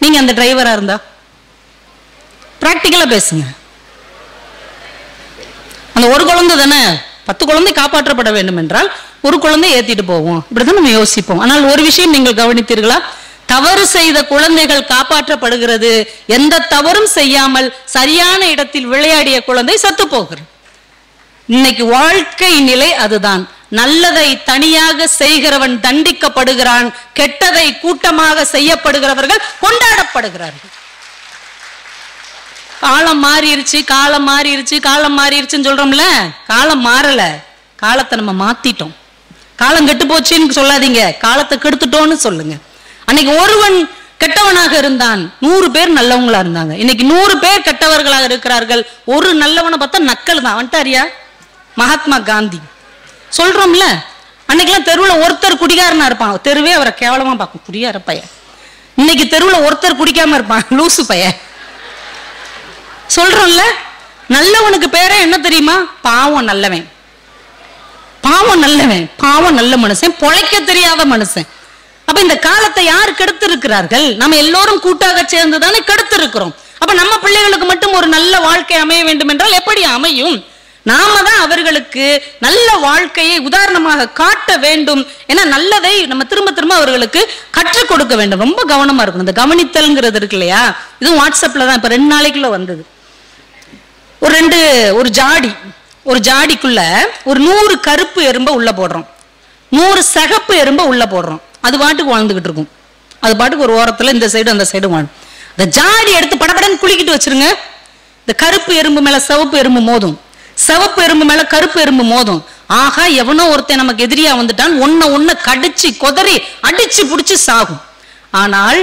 நீங்க அந்த டிரைவரா இருந்தா பிராக்டிக்கலா பேசுங்க. அந்த ஒரு குழந்தை தானே, 10 குழந்தை காப்பாற்றப்பட வேண்டும் என்றால் ஒரு குழந்தை ஏத்திட்டு போவோம், இப்படிதான் நம்ம யோசிப்போம். ஆனால் ஒரு விஷயம் நீங்கள் கவனித்தீர்களா? தவறு செய்த குழந்தைகள் காப்பாற்றப்படுகிறது, எந்த தவறும் செய்யாமல் சரியான இடத்தில் விளையாடிய குழந்தை சத்து போகிறது. இன்னைக்கு வாழ்க்கை நிலை அதுதான். நல்லதை தனியாக செய்கிறவன் தண்டிக்கப்படுகிறான், கெட்டதை கூட்டமாக செய்யப்படுகிறவர்கள் கொண்டாடப்படுகிறார்கள். காலம் மாறிடுச்சு, காலம் மாறிடுச்சு, காலம் மாறிடுச்சுன்னு சொல்றோம்ல. காலம் மாறல, காலத்தை நம்ம மாத்திட்டோம். காலம் கெட்டு போச்சுன்னு சொல்லாதீங்க, காலத்தை கெடுத்துட்டோம்னு சொல்லுங்க. அன்னைக்கு ஒருவன் கெட்டவனாக இருந்தான், 100 பேர் நல்லவங்களா இருந்தாங்க. இன்னைக்கு 100 பேர் கெட்டவர்களாக இருக்கிறார்கள். ஒரு நல்லவனை பார்த்தா நக்கல் தான். வந்துட்டாரியா மகாத்மா காந்தி சொல்றோம்ல. அன்னைக்கெல்லாம் தெருவில் ஒருத்தர் குடிகாரனா இருப்பான், தெருவே அவரை கேவலமா பார்க்கும், குடியார பையன். இன்னைக்கு தெருவில் ஒருத்தர் குடிக்காம இருப்பான், லூசு பையன். சொல்றோம்ல. நல்லவனுக்கு பேரே என்ன தெரியுமா? பாவம் நல்லவன். பாவம் நல்லவன், பாவம் நல்ல மனுஷன், பொழைக்க தெரியாத மனுஷன். அப்ப இந்த காலத்தை யார் கெடுத்து இருக்கிறார்கள்? நம்ம எல்லோரும் கூட்டாக சேர்ந்துதானே கெடுத்து இருக்கிறோம். அப்ப நம்ம பிள்ளைகளுக்கு மட்டும் ஒரு நல்ல வாழ்க்கை அமைய வேண்டும் என்றால் எப்படி அமையும்? நாம தான் அவர்களுக்கு நல்ல வாழ்க்கையை உதாரணமாக காட்ட வேண்டும். ஏன்னா நல்லதை நம்ம திரும்ப திரும்ப அவர்களுக்கு கற்றுக் கொடுக்க வேண்டும். ரொம்ப கவனமா இருக்கணும். இந்த கவனித்தல்ங்கிறது இருக்கு இல்லையா, இது வாட்ஸ்அப்ல தான் இப்ப 2 நாளைக்குள்ள வந்தது. ஒரு ஜாடிக்குள்ள ஒரு 100 கருப்பு எறும்பை உள்ள போடுறோம், 100 சிகப்பு எறும்பை உள்ள போடுறோம். அது பாட்டுக்கு வாழ்ந்துகிட்டு இருக்கும். அது பாட்டுக்கு ஒரு ஓரத்துல இந்த சைடு அந்த சைடு வாழும். இந்த ஜாடி எடுத்து படப்படன்னு குளிக்கிட்டு வச்சிருங்க. இந்த கருப்பு எறும்பு மேல சிவப்பு எறும்பு மோதும், சிவப்பு எறும்பு மேல கருப்பு எறும்பு மோதும். ஆகா, எவனோ ஒருத்தன் நமக்கு எதிரியா வந்துட்டான், ஒன்ன கடிச்சு கொதறி அடிச்சு புடிச்சு சாகும். ஆனால்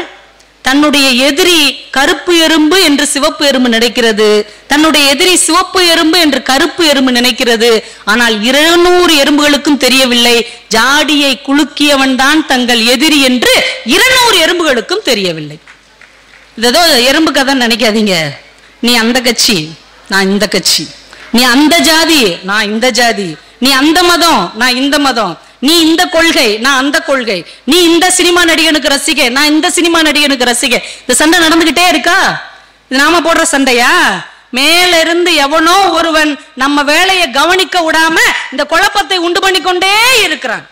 தன்னுடைய எதிரி கருப்பு எறும்பு என்று சிவப்பு எறும்பு நினைக்கிறது, தன்னுடைய எதிரி சிவப்பு எறும்பு என்று கருப்பு எறும்பு நினைக்கிறது. ஆனால் 200 எறும்புகளுக்கும் தெரியவில்லை, ஜாடியை குலுக்கியவன் தான் தங்கள் எதிரி என்று 200 எறும்புகளுக்கும் தெரியவில்லை. ஏதோ எறும்பு கதை நினைக்காதீங்க. நீ அந்த கட்சி, நான் இந்த கட்சி, நீ அந்த ஜாதி, நான் இந்த ஜாதி, நீ அந்த மதம், நான் இந்த மதம், நீ இந்த கொள்கை, நான் அந்த கொள்கை, நீ இந்த சினிமா நடிகனுக்கு ரசிகை, நான் இந்த சினிமா நடிகனுக்கு ரசிகை. இந்த சண்டை நடந்துகிட்டே இருக்கா? இது நாம போடுற சண்டையா? மேல இருந்து எவனோ ஒருவன் நம்ம வேலையை கவனிக்க விடாம இந்த குழப்பத்தை உண்டு பண்ணி கொண்டே இருக்கிறான்.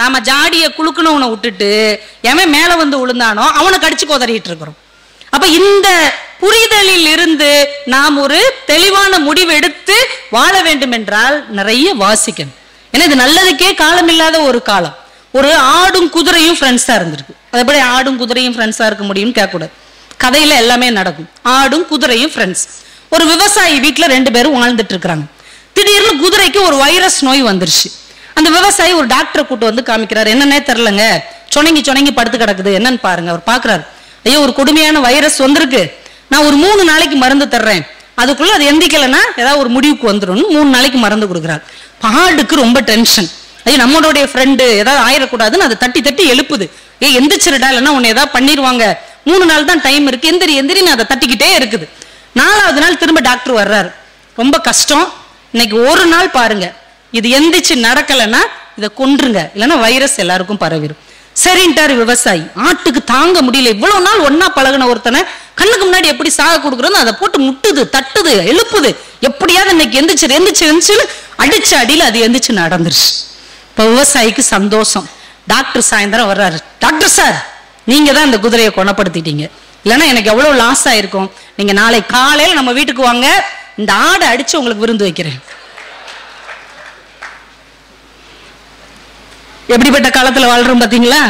நாம ஜாடிய குலுக்கணும்னு விட்டுட்டு எவன் மேல வந்து விழுந்தானோ அவனை கடிச்சு கோதறிட்டு இருக்கிறோம். அப்ப இந்த புரிதலில் இருந்து நாம் ஒரு தெளிவான முடிவு எடுத்து வாழ வேண்டும் என்றால் நிறைய வாசிக்கணும். ஏன்னா இது நல்லதுக்கே காலம் இல்லாத ஒரு காலம். ஒரு ஆடும் குதிரையும் ஃப்ரெண்ட்ஸா இருந்திருக்கு. அது எப்படி ஆடும் குதிரையும் ஃப்ரெண்ட்ஸா இருக்க முடியும்னு கேட்கக்கூடாது. கதையில எல்லாமே நடக்கும். ஆடும் குதிரையும் ஃப்ரெண்ட்ஸ். ஒரு விவசாயி வீட்டுல 2 பேரும் வாழ்ந்துட்டு இருக்கிறாங்க. திடீர்னு குதிரைக்கு ஒரு வைரஸ் நோய் வந்துருச்சு. அந்த விவசாயி ஒரு டாக்டரை கூட்டு வந்து காமிக்கிறாரு. என்னன்னே தெரிலங்க, சொனங்கி படுத்து கிடக்குது, என்னன்னு பாருங்க. அவர் பாக்குறாரு, ஐயோ ஒரு கொடுமையான வைரஸ் வந்திருக்கு, நான் ஒரு 3 நாளைக்கு மருந்து தர்றேன், அதுக்குள்ள அது எந்திக்கலைன்னா ஏதாவது ஒரு முடிவுக்கு வந்துடும். 3 நாளைக்கு மருந்து கொடுக்குறாரு. பாடுக்கு ரொம்ப டென்ஷன். ஐயோ நம்மளுடைய ஃப்ரெண்டு ஏதாவது ஆயிடக்கூடாதுன்னு அதை தட்டி தட்டி எழுப்புது. எந்திரிச்சிருடா, இல்லைன்னா உன்னை ஏதாவது பண்ணிடுவாங்க, 3 நாள் தான் டைம் இருக்கு, எந்திரின்னு அதை தட்டிக்கிட்டே இருக்குது. 4வது நாள் திரும்ப டாக்டர் வர்றாரு. ரொம்ப கஷ்டம், இன்னைக்கு ஒரு நாள் பாருங்க, இது எந்திரிச்சு நடக்கலைன்னா இதை கொன்றுங்க, இல்லைன்னா வைரஸ் எல்லாருக்கும் பரவிடும். சரின்ட்டாரு விவசாயி. ஆட்டுக்கு தாங்க முடியல, இவ்வளவு நாள் ஒன்னா பழகின ஒருத்தனை கண்ணுக்கு முன்னாடி எப்படி சாக கொடுக்குறோன்னு அதை போட்டு முட்டுது, தட்டுது, எழுப்புது. எப்படியாவது இன்னைக்கு எந்திரிச்சு அடிச்ச அடியில் அது எந்திரிச்சு நடந்துருச்சு. இப்ப விவசாயிக்கு சந்தோஷம். டாக்டர் சாயந்தரம் வர்றாரு. டாக்டர் சார், நீங்க தான் இந்த குதிரையை குணப்படுத்திட்டீங்க, இல்லைன்னா எனக்கு எவ்வளவு லாஸ் ஆயிருக்கும். நீங்க நாளை காலையில நம்ம வீட்டுக்கு வாங்க, இந்த ஆடை அடிச்சு உங்களுக்கு விருந்து வைக்கிறேன். எப்படிப்பட்ட காலத்துல வாழ்றோம் பாத்தீங்களா?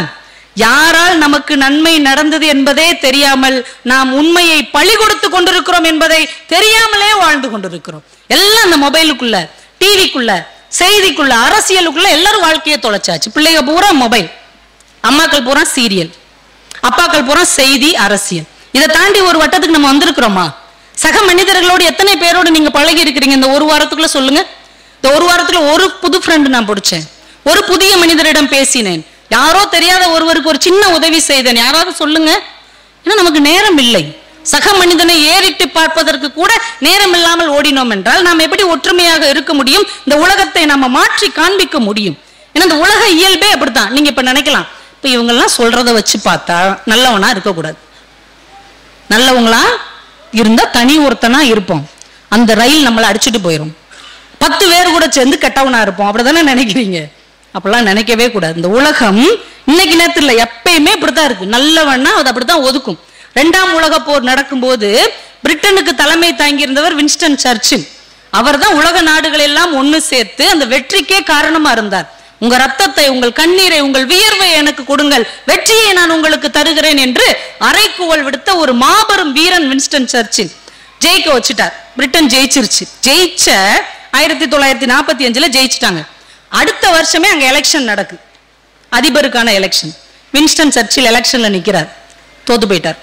யாரால் நமக்கு நன்மை நடந்தது என்பதே தெரியாமல் நாம் உண்மையை பழி கொடுத்து கொண்டிருக்கிறோம் என்பதை தெரியாமலே வாழ்ந்து கொண்டிருக்கிறோம். எல்லாம் அந்த மொபைலுக்குள்ள, டிவிக்குள்ள, செய்திக்குள்ள, அரசியலுக்குள்ள எல்லாரும் வாழ்க்கையை தொலைச்சாச்சு. பிள்ளைங்க பூரா மொபைல், அம்மாக்கள் பூரா சீரியல், அப்பாக்கள் பூரா செய்தி, அரசியல். இதை தாண்டி ஒரு வட்டத்துக்கு நம்ம வந்திருக்கிறோமா? சக மனிதர்களோடு எத்தனை பேரோடு நீங்க பழகி இருக்கிறீங்க இந்த ஒரு வாரத்துக்குள்ள? சொல்லுங்க. இந்த ஒரு வாரத்துல ஒரு புது ஃப்ரெண்டு நான் பிடிச்சேன், ஒரு புதிய மனிதரிடம் பேசினேன், யாரோ தெரியாத ஒருவருக்கு ஒரு சின்ன உதவி செய்தேன், யாராவது சொல்லுங்க. ஏன்னா நமக்கு நேரம் இல்லை. சக மனிதனை ஏறிட்டு பார்ப்பதற்கு கூட நேரம் இல்லாமல் ஓடினோம் என்றால் நாம் எப்படி ஒற்றுமையாக இருக்க முடியும்? இந்த உலகத்தை நம்ம மாற்றி காண்பிக்க முடியும். ஏன்னா இந்த உலக இயல்பே அப்படித்தான். நீங்க இப்ப நினைக்கலாம், இப்ப இவங்கெல்லாம் சொல்றதை வச்சு பார்த்தா நல்லவனா இருக்கக்கூடாது, நல்லவங்களா இருந்தா தனி ஒருத்தனா இருப்போம், அந்த ரயில் நம்மளை அடிச்சுட்டு போயிடும், 10 பேர் கூட சேர்ந்து கெட்டவனா இருப்போம், அப்படிதானே நினைக்கிறீங்க? அப்படிலாம் நினைக்கவே கூடாது. இந்த உலகம் இன்னைக்கு நேரத்துல எப்பயுமே இப்படித்தான் இருக்கு. நல்லவன்னா அது அப்படித்தான் ஒதுக்கும். 2ஆம் உலக போர் நடக்கும்போது பிரிட்டனுக்கு தலைமை தாங்கி இருந்தவர் வின்ஸ்டன் சர்ச்சில். அவர் தான் உலக நாடுகள் எல்லாம் ஒண்ணு சேர்த்து அந்த வெற்றிக்கே காரணமா இருந்தார். உங்க ரத்தத்தை, உங்கள் கண்ணீரை, உங்கள் வியர்வை எனக்கு கொடுங்கள், வெற்றியை நான் உங்களுக்கு தருகிறேன் என்று அறைகூவல் விடுத்த ஒரு மாபெரும் வீரன் வின்ஸ்டன் சர்ச்சில். ஜெயிக்க வச்சுட்டார். பிரிட்டன் ஜெயிச்சிருச்சு. ஜெயிச்ச 1945 ஜெயிச்சிட்டாங்க. அடுத்த வருஷமே அங்க எலெக்ஷன் நடக்கு, அதிபருக்கான எலெக்ஷன். வின்ஸ்டன் சர்ச்சில் எலெக்ஷன்ல நிக்கிறார், தோத்து போயிட்டார்.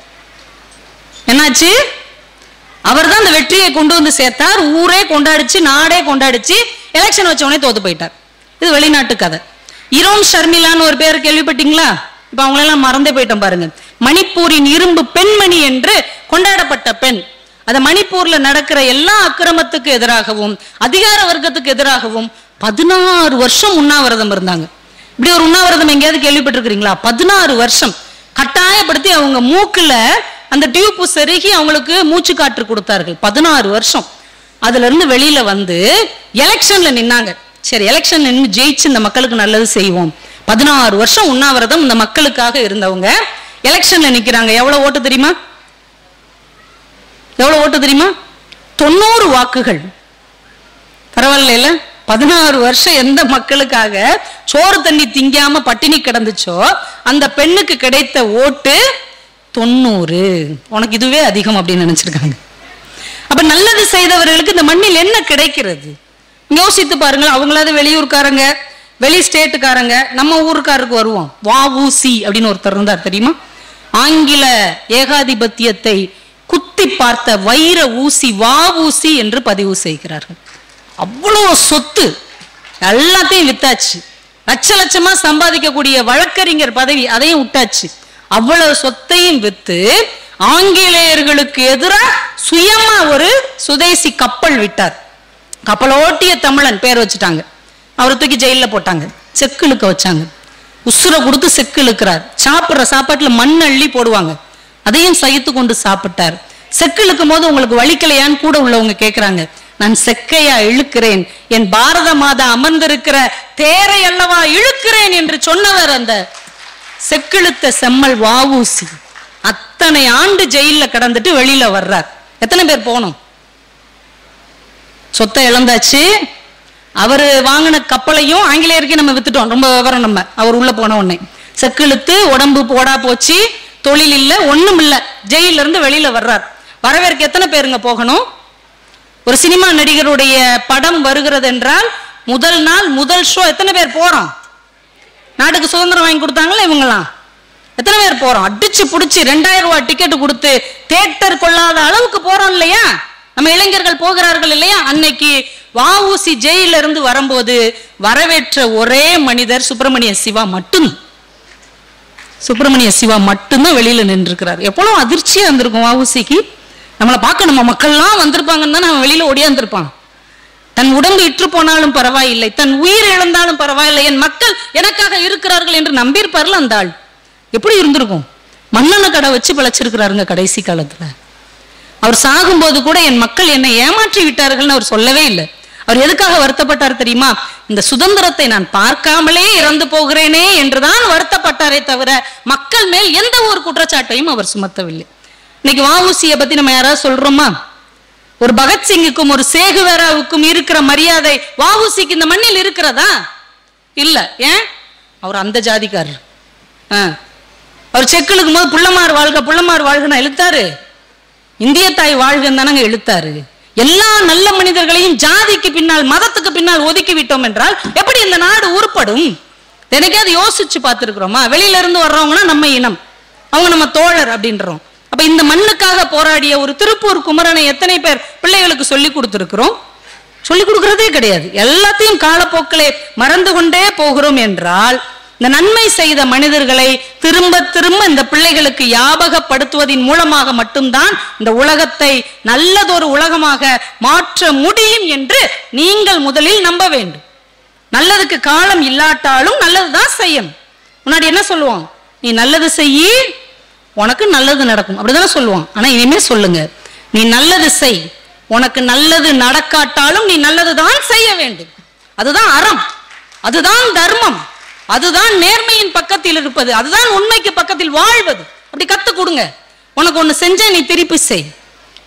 என்னாச்சு? அவர் தான் அந்த வெற்றியை கொண்டு வந்து சேர்த்தார். ஊரே கொண்டாடிச்சு, நாடே கொண்டாடிச்சு. எலெக்ஷன் வச்ச உடனே தோத்து போயிட்டார். இது வெளிநாட்டு கதை. இரோன் ஷர்மிலான்னு ஒரு பேர் கேள்விப்பட்டீங்களா? இப்ப அவங்களெல்லாம் மறந்தே போயிட்டோம் பாருங்க. மணிப்பூரின் இரும்பு பெண்மணி என்று கொண்டாடப்பட்ட பெண். அந்த மணிப்பூர்ல நடக்கிற எல்லா அக்கிரமத்துக்கு எதிராகவும் அதிகார வர்க்கத்துக்கு எதிராகவும் 16 வருஷம் உண்ணாவிரதம் இருந்தாங்க. இப்படி ஒரு உண்ணாவிரதம் எங்கேயாவது கேள்விப்பட்டிருக்கிறீங்களா? 16 வருஷம் கட்டாயப்படுத்தி அவங்க மூக்குல அந்த டியூப் செருகி அவங்களுக்கு மூச்சு காற்று கொடுத்தார்கள். 16 வருஷம். அதுல இருந்து வெளியில வந்து எலெக்ஷன்ல நின்னாங்க. சரி, எலெக்ஷன்ல நின்று ஜெயிச்சு இந்த மக்களுக்கு நல்லது செய்வோம். 16 வருஷம் உண்ணாவிரதம் இந்த மக்களுக்காக இருந்தவங்க எலெக்ஷன்ல நிக்கிறாங்க. எவ்வளவு ஓட்டு தெரியுமா? எவ்வளவு ஓட்டு தெரியுமா? 90 வாக்குகள். பரவாயில்ல. 16 வருஷம் எந்த மக்களுக்காக சோறு தண்ணி திங்காம பட்டினி கிடந்துச்சோ அந்த பெண்ணுக்கு கிடைத்த ஓட்டு 90. உனக்கு இதுவே அதிகம் அப்படின்னு நினைச்சிருக்காங்க. அப்ப நல்லது செய்தவர்களுக்கு இந்த மண்ணில் என்ன கிடைக்கிறது? யோசித்து பாருங்க. அவங்களாவது வெளியூர்காரங்க, வெளி ஸ்டேட்டுக்காரங்க, நம்ம ஊருக்காரருக்கு வருவோம். வஉசி அப்படின்னு ஒருத்தர் இருந்தார் தெரியுமா? ஆங்கில ஏகாதிபத்தியத்தை குத்தி பார்த்த வைர ஊசி வஉசி என்று பதிவு செய்கிறார்கள். அவ்வளவு சொத்து எல்லாத்தையும் வித்தாச்சு. லட்ச லட்சமா சம்பாதிக்கக்கூடிய வழக்கறிஞர் பதவி அதையும் விட்டாச்சு. அவ்வளவு சொத்தையும் வித்து ஆங்கிலேயர்களுக்கு எதிராக சுயமா ஒரு சுதேசி கப்பல் விட்டார். கப்பலோட்டிய தமிழன் பேர் வச்சுட்டாங்க. அவரை தூக்கி ஜெயில போட்டாங்க, செக்கு இழுக்க வச்சாங்க. உசுரை கொடுத்து செக்கு இழுக்கிறார். சாப்பிட்ற சாப்பாட்டுல மண் அள்ளி போடுவாங்க, அதையும் சகித்து கொண்டு சாப்பிட்டார். செக்கு இழுக்கும் போது உங்களுக்கு வலிக்கலையான்னு கூட உள்ளவங்க கேட்கிறாங்க. நான் செக்கையா இழுக்கிறேன், என் பாரத மாதா அமர்ந்திருக்கிற தேரை அல்லவா இழுக்கிறேன் என்று சொன்னவர் அந்த செக்கிழுத்த செம்மல் வஉசி. அத்தனை ஆண்டு ஜெயில கடந்துட்டு வெளியில வர்றார். எத்தனை பேர் போனோம்? சொத்தை இழந்தாச்சு. அவரு வாங்கின கப்பலையும் ஆங்கிலேயருக்கே நம்ம வித்துட்டோம். ரொம்ப விவரம் நம்ம. அவர் உள்ள போன உடனே செக்கிழுத்து உடம்பு போடா போச்சு, தொழில் இல்ல, ஒண்ணும் இல்ல. ஜெயில இருந்து வெளியில வர்றார். வரவேற்க எத்தனை பேருங்க போகணும்? ஒரு சினிமா நடிகருடைய படம் வருகிறது என்றால் முதல் நாள் முதல் ஷோ எத்தனை பேர் போறோம்? நாட்டுக்கு சுதந்திரம் வாங்கி கொடுத்தாங்களா இவங்கலாம்? எத்தனை பேர் போறோம்? அடிச்சு புடிச்சு 2000 ரூபாய் டிக்கெட் கொடுத்து தியேட்டர் கொள்ளாத அளவுக்கு போறோம் இல்லையா? நம்ம இளைஞர்கள் போகிறார்கள் இல்லையா? அன்னைக்கு வஉசி ஜெயில இருந்து வரும்போது வரவேற்ற ஒரே மனிதர் சுப்பிரமணிய சிவா மட்டும். சுப்பிரமணிய சிவா மட்டும்தான் வெளியில நின்று இருக்கிறார். எவ்வளவு அதிர்ச்சியா இருந்திருக்கும் வஉசிக்கு. நம்மளை பார்க்க நம்ம மக்கள்லாம் வந்திருப்பாங்கன்னு தான் நம்ம வெளியில ஓடியாந்துருப்பான். தன் உடம்பு இற்று போனாலும் பரவாயில்லை, தன் உயிர் இழந்தாலும் பரவாயில்லை, என் மக்கள் எனக்காக இருக்கிறார்கள் என்று நம்பியிருப்பார்கள் அந்த ஆள். எப்படி இருந்திருக்கும்? மண்ணெண்ணெய் கடை வச்சு பிழைச்சிருக்கிறாருங்க கடைசி காலத்துல. அவர் சாகும்போது கூட என் மக்கள் என்னை ஏமாற்றி விட்டார்கள்னு அவர் சொல்லவே இல்லை. அவர் எதுக்காக வருத்தப்பட்டார் தெரியுமா? இந்த சுதந்திரத்தை நான் பார்க்காமலே இறந்து போகிறேனே என்றுதான் வருத்தப்பட்டாரே தவிர மக்கள் மேல் எந்த ஒரு குற்றச்சாட்டையும் அவர் சுமத்தவில்லை. இன்னைக்கு வஉசியை பத்தி நம்ம யாராவது சொல்றோமா? ஒரு பகத்சிங்குக்கும் ஒரு சேகுவேராவுக்கும் இருக்கிற மரியாதை வஉசிக்கு இந்த மண்ணில் இருக்கிறதா? இல்ல. ஏன்? அவர் அந்த ஜாதிக்காரர். அவர் செக்கிலுக்கும் போது புள்ளமார் வாழ்க புள்ளமார் வாழ்கன்னு இழுத்தாரு? இந்திய தாய் வாழ்கன்னு தானங்க இழுத்தாரு. எல்லா நல்ல மனிதர்களையும் ஜாதிக்கு பின்னால் மதத்துக்கு பின்னால் ஒதுக்கி விட்டோம் என்றால் எப்படி இந்த நாடு உருப்படும்? எனக்காவது யோசிச்சு பார்த்துருக்கிறோமா? வெளியில இருந்து வர்றவங்கன்னா நம்ம இனம், அவங்க நம்ம தோழர் அப்படின்றோம். அப்ப இந்த மண்ணுக்காக போராடிய ஒரு திருப்பூர் குமரனை எத்தனை பேர் பிள்ளைகளுக்கு சொல்லி கொடுத்திருக்கிறோம்? சொல்லி கொடுக்கறதே கிடையாது. எல்லாத்தையும் காலப்போக்கிலே மறந்து கொண்டே போகிறோம் என்றால் இந்த நன்மை செய்த மனிதர்களை திரும்ப திரும்ப இந்த பிள்ளைகளுக்கு ஞாபகப்படுத்துவதன் மூலமாக மட்டும்தான் இந்த உலகத்தை நல்லதொரு உலகமாக மாற்ற முடியும் என்று நீங்கள் முதலில் நம்ப வேண்டும். நல்லதுக்கு காலம் இல்லாட்டாலும் நல்லதுதான் செய்யணும். முன்னாடி என்ன சொல்லுவோம்? நீ நல்லது செய்ய உனக்கு நல்லது நடக்கும், அப்படிதானே சொல்லுவான். ஆனா இனிமே சொல்லுங்க, நீ நல்லது செய், உனக்கு நல்லது நடக்காட்டாலும் நீ நல்லதுதான் செய்ய வேண்டும். அதுதான் அறம், அதுதான் தர்மம், அதுதான் நேர்மையின் பக்கத்தில் இருப்பது, அதுதான் உண்மைக்கு பக்கத்தில் வாழ்வது. அப்படி கத்து கொடுங்க. உனக்கு ஒண்ணு செஞ்சா நீ திருப்பி செய்,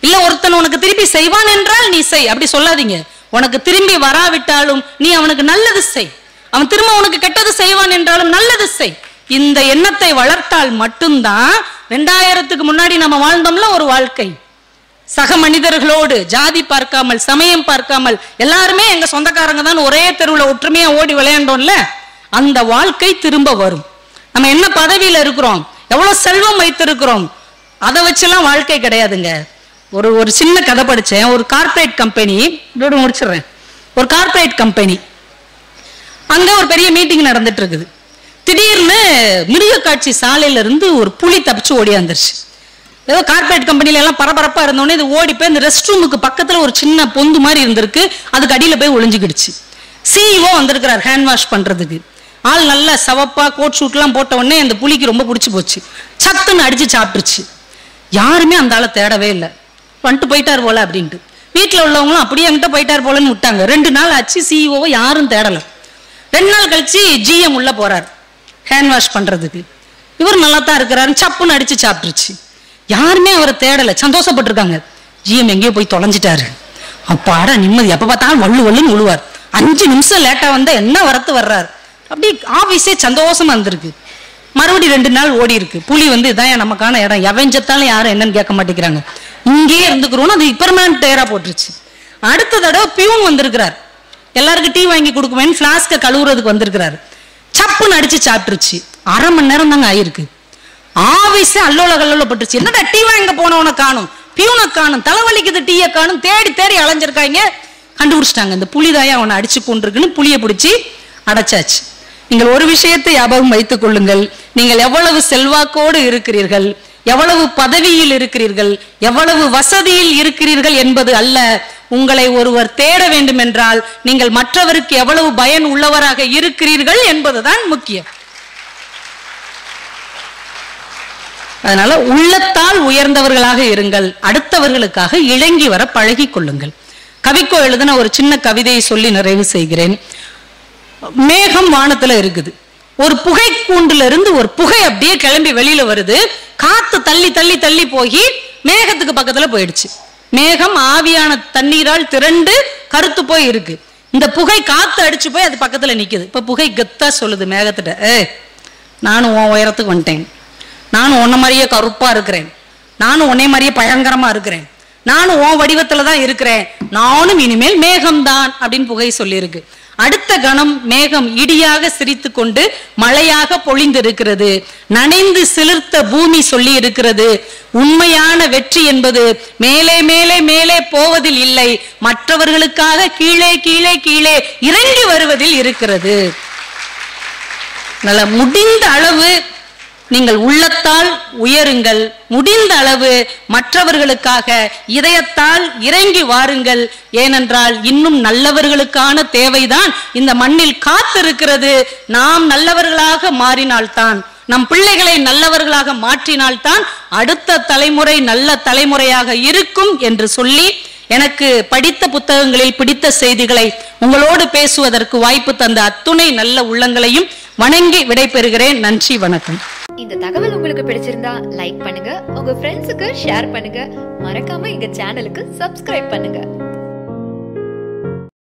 இல்ல ஒருத்தன் உனக்கு திருப்பி செய்வான் என்றால் நீ செய், அப்படி சொல்லாதீங்க. உனக்கு திரும்பி வராவிட்டாலும் நீ அவனுக்கு நல்லது செய், அவன் திரும்ப உனக்கு கெட்டது செய்வான் என்றாலும் நல்லது செய். இந்த எண்ணத்தை வளர்த்தால் மட்டும்தான் 2000க்கு முன்னாடி நம்ம வாழ்ந்தோம்ல ஒரு வாழ்க்கை, சக மனிதர்களோடு ஜாதி பார்க்காமல் சமயம் பார்க்காமல் எல்லாருமே எங்க சொந்தக்காரங்க தான் ஒரே தெருவுல ஒற்றுமையா ஓடி விளையாண்டோம்ல, அந்த வாழ்க்கை திரும்ப வரும். நம்ம என்ன பதவியில இருக்கிறோம், எவ்வளவு செல்வம் வைத்திருக்கிறோம், அதை வச்செல்லாம் வாழ்க்கை கிடையாதுங்க. ஒரு சின்ன கதை படிச்சேன். ஒரு கார்பரேட் கம்பெனி, இதோட முடிச்சிடுறேன். ஒரு கார்பரேட் கம்பெனி, அங்க ஒரு பெரிய மீட்டிங் நடந்துட்டு இருக்குது. திடீர்னு மிருக காட்சி சாலையில இருந்து ஒரு புலி தப்பிச்சு ஓடியாந்துருச்சு. ஏதோ கார்பரேட் கம்பெனில எல்லாம் பரபரப்பா இருந்தோடனே இது ஓடி போய் இந்த ரெஸ்ட் ரூமுக்கு பக்கத்துல ஒரு சின்ன பொந்து மாதிரி இருந்திருக்கு, அதுக்கு அடியில போய் ஒளிஞ்சுக்கிடுச்சு. CEO வந்திருக்கிறார் ஹேண்ட் வாஷ் பண்றதுக்கு. ஆள் நல்லா சவப்பா கோட் ஷூட் எல்லாம் போட்ட உடனே அந்த புலிக்கு ரொம்ப பிடிச்சு போச்சு, சத்துன்னு அடிச்சு சாப்பிட்டுருச்சு. யாருமே அந்த ஆளை தேடவே இல்லை, வந்துட்டு போயிட்டார் போல அப்படின்ட்டு. வீட்டுல உள்ளவங்களும் அப்படியே என்கிட்ட போயிட்டார் போலன்னு விட்டாங்க. 2 நாள் ஆச்சு, CEO யாரும் தேடல. 2 நாள் கழிச்சு GM உள்ள போறார் ஹேண்ட் வாஷ் பண்றதுக்கு. இவர் நல்லா தான் இருக்கிறாரு, சப்புன்னு அடிச்சு சாப்பிட்டுருச்சு. யாருமே அவரை தேடல, சந்தோஷப்பட்டிருக்காங்க. GM எங்கேயோ போய் தொலைஞ்சிட்டாரு, அப்பாடா நிம்மதி. எப்ப பார்த்தாலும் வள்ளு வள்ளுன்னு விழுவார். 5 நிமிஷம் லேட்டா வந்தா என்ன வரத்து வர்றாரு, அப்படி ஆபீஸே சந்தோஷமா இருந்திருக்கு. மறுபடியும் 2 நாள் ஓடி இருக்கு. புலி இதான் நமக்கான இடம், எவஞ்சத்தாலும் யாரும் என்னன்னு கேட்க மாட்டேங்கிறாங்க, இங்கேயே இருந்துக்கிறோம். அது பெர்மனன்ட் டேரா போட்டுருச்சு. அடுத்த தடவை பியூன் வந்திருக்கிறார், எல்லாருக்கும் டீ வாங்கி கொடுக்குமேன்னு பிளாஸ்க கழுவுறதுக்கு வந்திருக்கிறாரு. சப்புன்னு அடிச்சு சாப்பிட்டுருச்சு. 1/2 மணி நேரம் தாங்க ஆயிருக்கு. ஆபீஸே அல்லோல கல்லோல பட்டுருச்சு. என்னடா டீ வாங்க போனவனை காணும், பியூனை காணும், தலைவலிக்குது டீயை காணும், தேடி தேடி அலைஞ்சிருக்காங்க. கண்டுபிடிச்சிட்டாங்க, இந்த புலிதாயா அவனை அடிச்சு கொண்டிருக்குன்னு புளியை பிடிச்சி அடைச்சாச்சு. நீங்கள் ஒரு விஷயத்தை ஞாபகம் வைத்துக் கொள்ளுங்கள், நீங்கள் எவ்வளவு செல்வாக்கோடு இருக்கிறீர்கள், எவ்வளவு பதவியில் இருக்கிறீர்கள், எவ்வளவு வசதியில் இருக்கிறீர்கள் என்பது அல்ல. உங்களை ஒருவர் தேட வேண்டும் என்றால் நீங்கள் மற்றவருக்கு எவ்வளவு பயன் உள்ளவராக இருக்கிறீர்கள் என்பதுதான் முக்கியம். அதனால உள்ளத்தால் உயர்ந்தவர்களாக இருங்கள், அடுத்தவர்களுக்காக இறங்கி வர பழகி கொள்ளுங்கள். கவிக்கோ எழுதின ஒரு சின்ன கவிதையை சொல்லி நிறைவு செய்கிறேன். மேகம் வானத்துல இருக்குது, ஒரு புகை கூண்டுல இருந்து ஒரு புகை அப்படியே கிளம்பி வெளியில வருது. காத்து தள்ளி தள்ளி தள்ளி போய் மேகத்துக்கு பக்கத்துல போயிடுச்சு. மேகம் ஆவியான தண்ணீரால் திரண்டு கருத்து போய் இருக்கு. இந்த புகை காத்து அடிச்சு போய் அது பக்கத்துல நிக்குது. இப்ப புகை கெத்தா சொல்லுது மேகத்திட்ட, நானும் உன் உயரத்துக்கு வந்துட்டேன், நானும் உன்ன மாதிரியே கருப்பா இருக்கிறேன், நானும் உன்னை மாதிரியே பயங்கரமா இருக்கிறேன், நானும் உன் வடிவத்துலதான் இருக்கிறேன், நானும் இனிமேல் மேகம்தான் அப்படின்னு புகை சொல்லி இருக்கு. அடுத்த கணம் மேகம் இடியாக சிரித்து கொண்டு மழையாக பொழிந்திருக்கிறது. நனைந்து சிலிர்த்த பூமி சொல்லி இருக்கிறது, உண்மையான வெற்றி என்பது மேலே மேலே மேலே போவதில் இல்லை, மற்றவர்களுக்காக கீழே கீழே கீழே இறங்கி வருவதில் இருக்கிறது. நல்ல முடிந்த அளவு நீங்கள் உள்ளத்தால் உயருங்கள், முடிந்த அளவு மற்றவர்களுக்காக இதயத்தால் இறங்கி வாருங்கள். ஏனென்றால் இன்னும் நல்லவர்களுக்கான தேவைதான் இந்த மண்ணில் காத்திருக்கிறது. நாம் நல்லவர்களாக மாறினால்தான், நம் பிள்ளைகளை நல்லவர்களாக மாற்றினால்தான் அடுத்த தலைமுறை நல்ல தலைமுறையாக இருக்கும் என்று சொல்லி, எனக்கு படித்த புத்தகங்களில் பிடித்த செய்திகளை உங்களோடு பேசுவதற்கு வாய்ப்பு தந்த அத்துணை நல்ல உள்ளங்களையும் வணங்கி விடைபெறுகிறேன். நன்றி, வணக்கம். இந்த தகவல் உங்களுக்கு பிடிச்சிருந்தா லைக் பண்ணுங்க, உங்க ஃப்ரெண்ட்ஸுக்கு ஷேர் பண்ணுங்க, மறக்காம எங்க சேனலுக்கு சப்ஸ்கிரைப் பண்ணுங்க.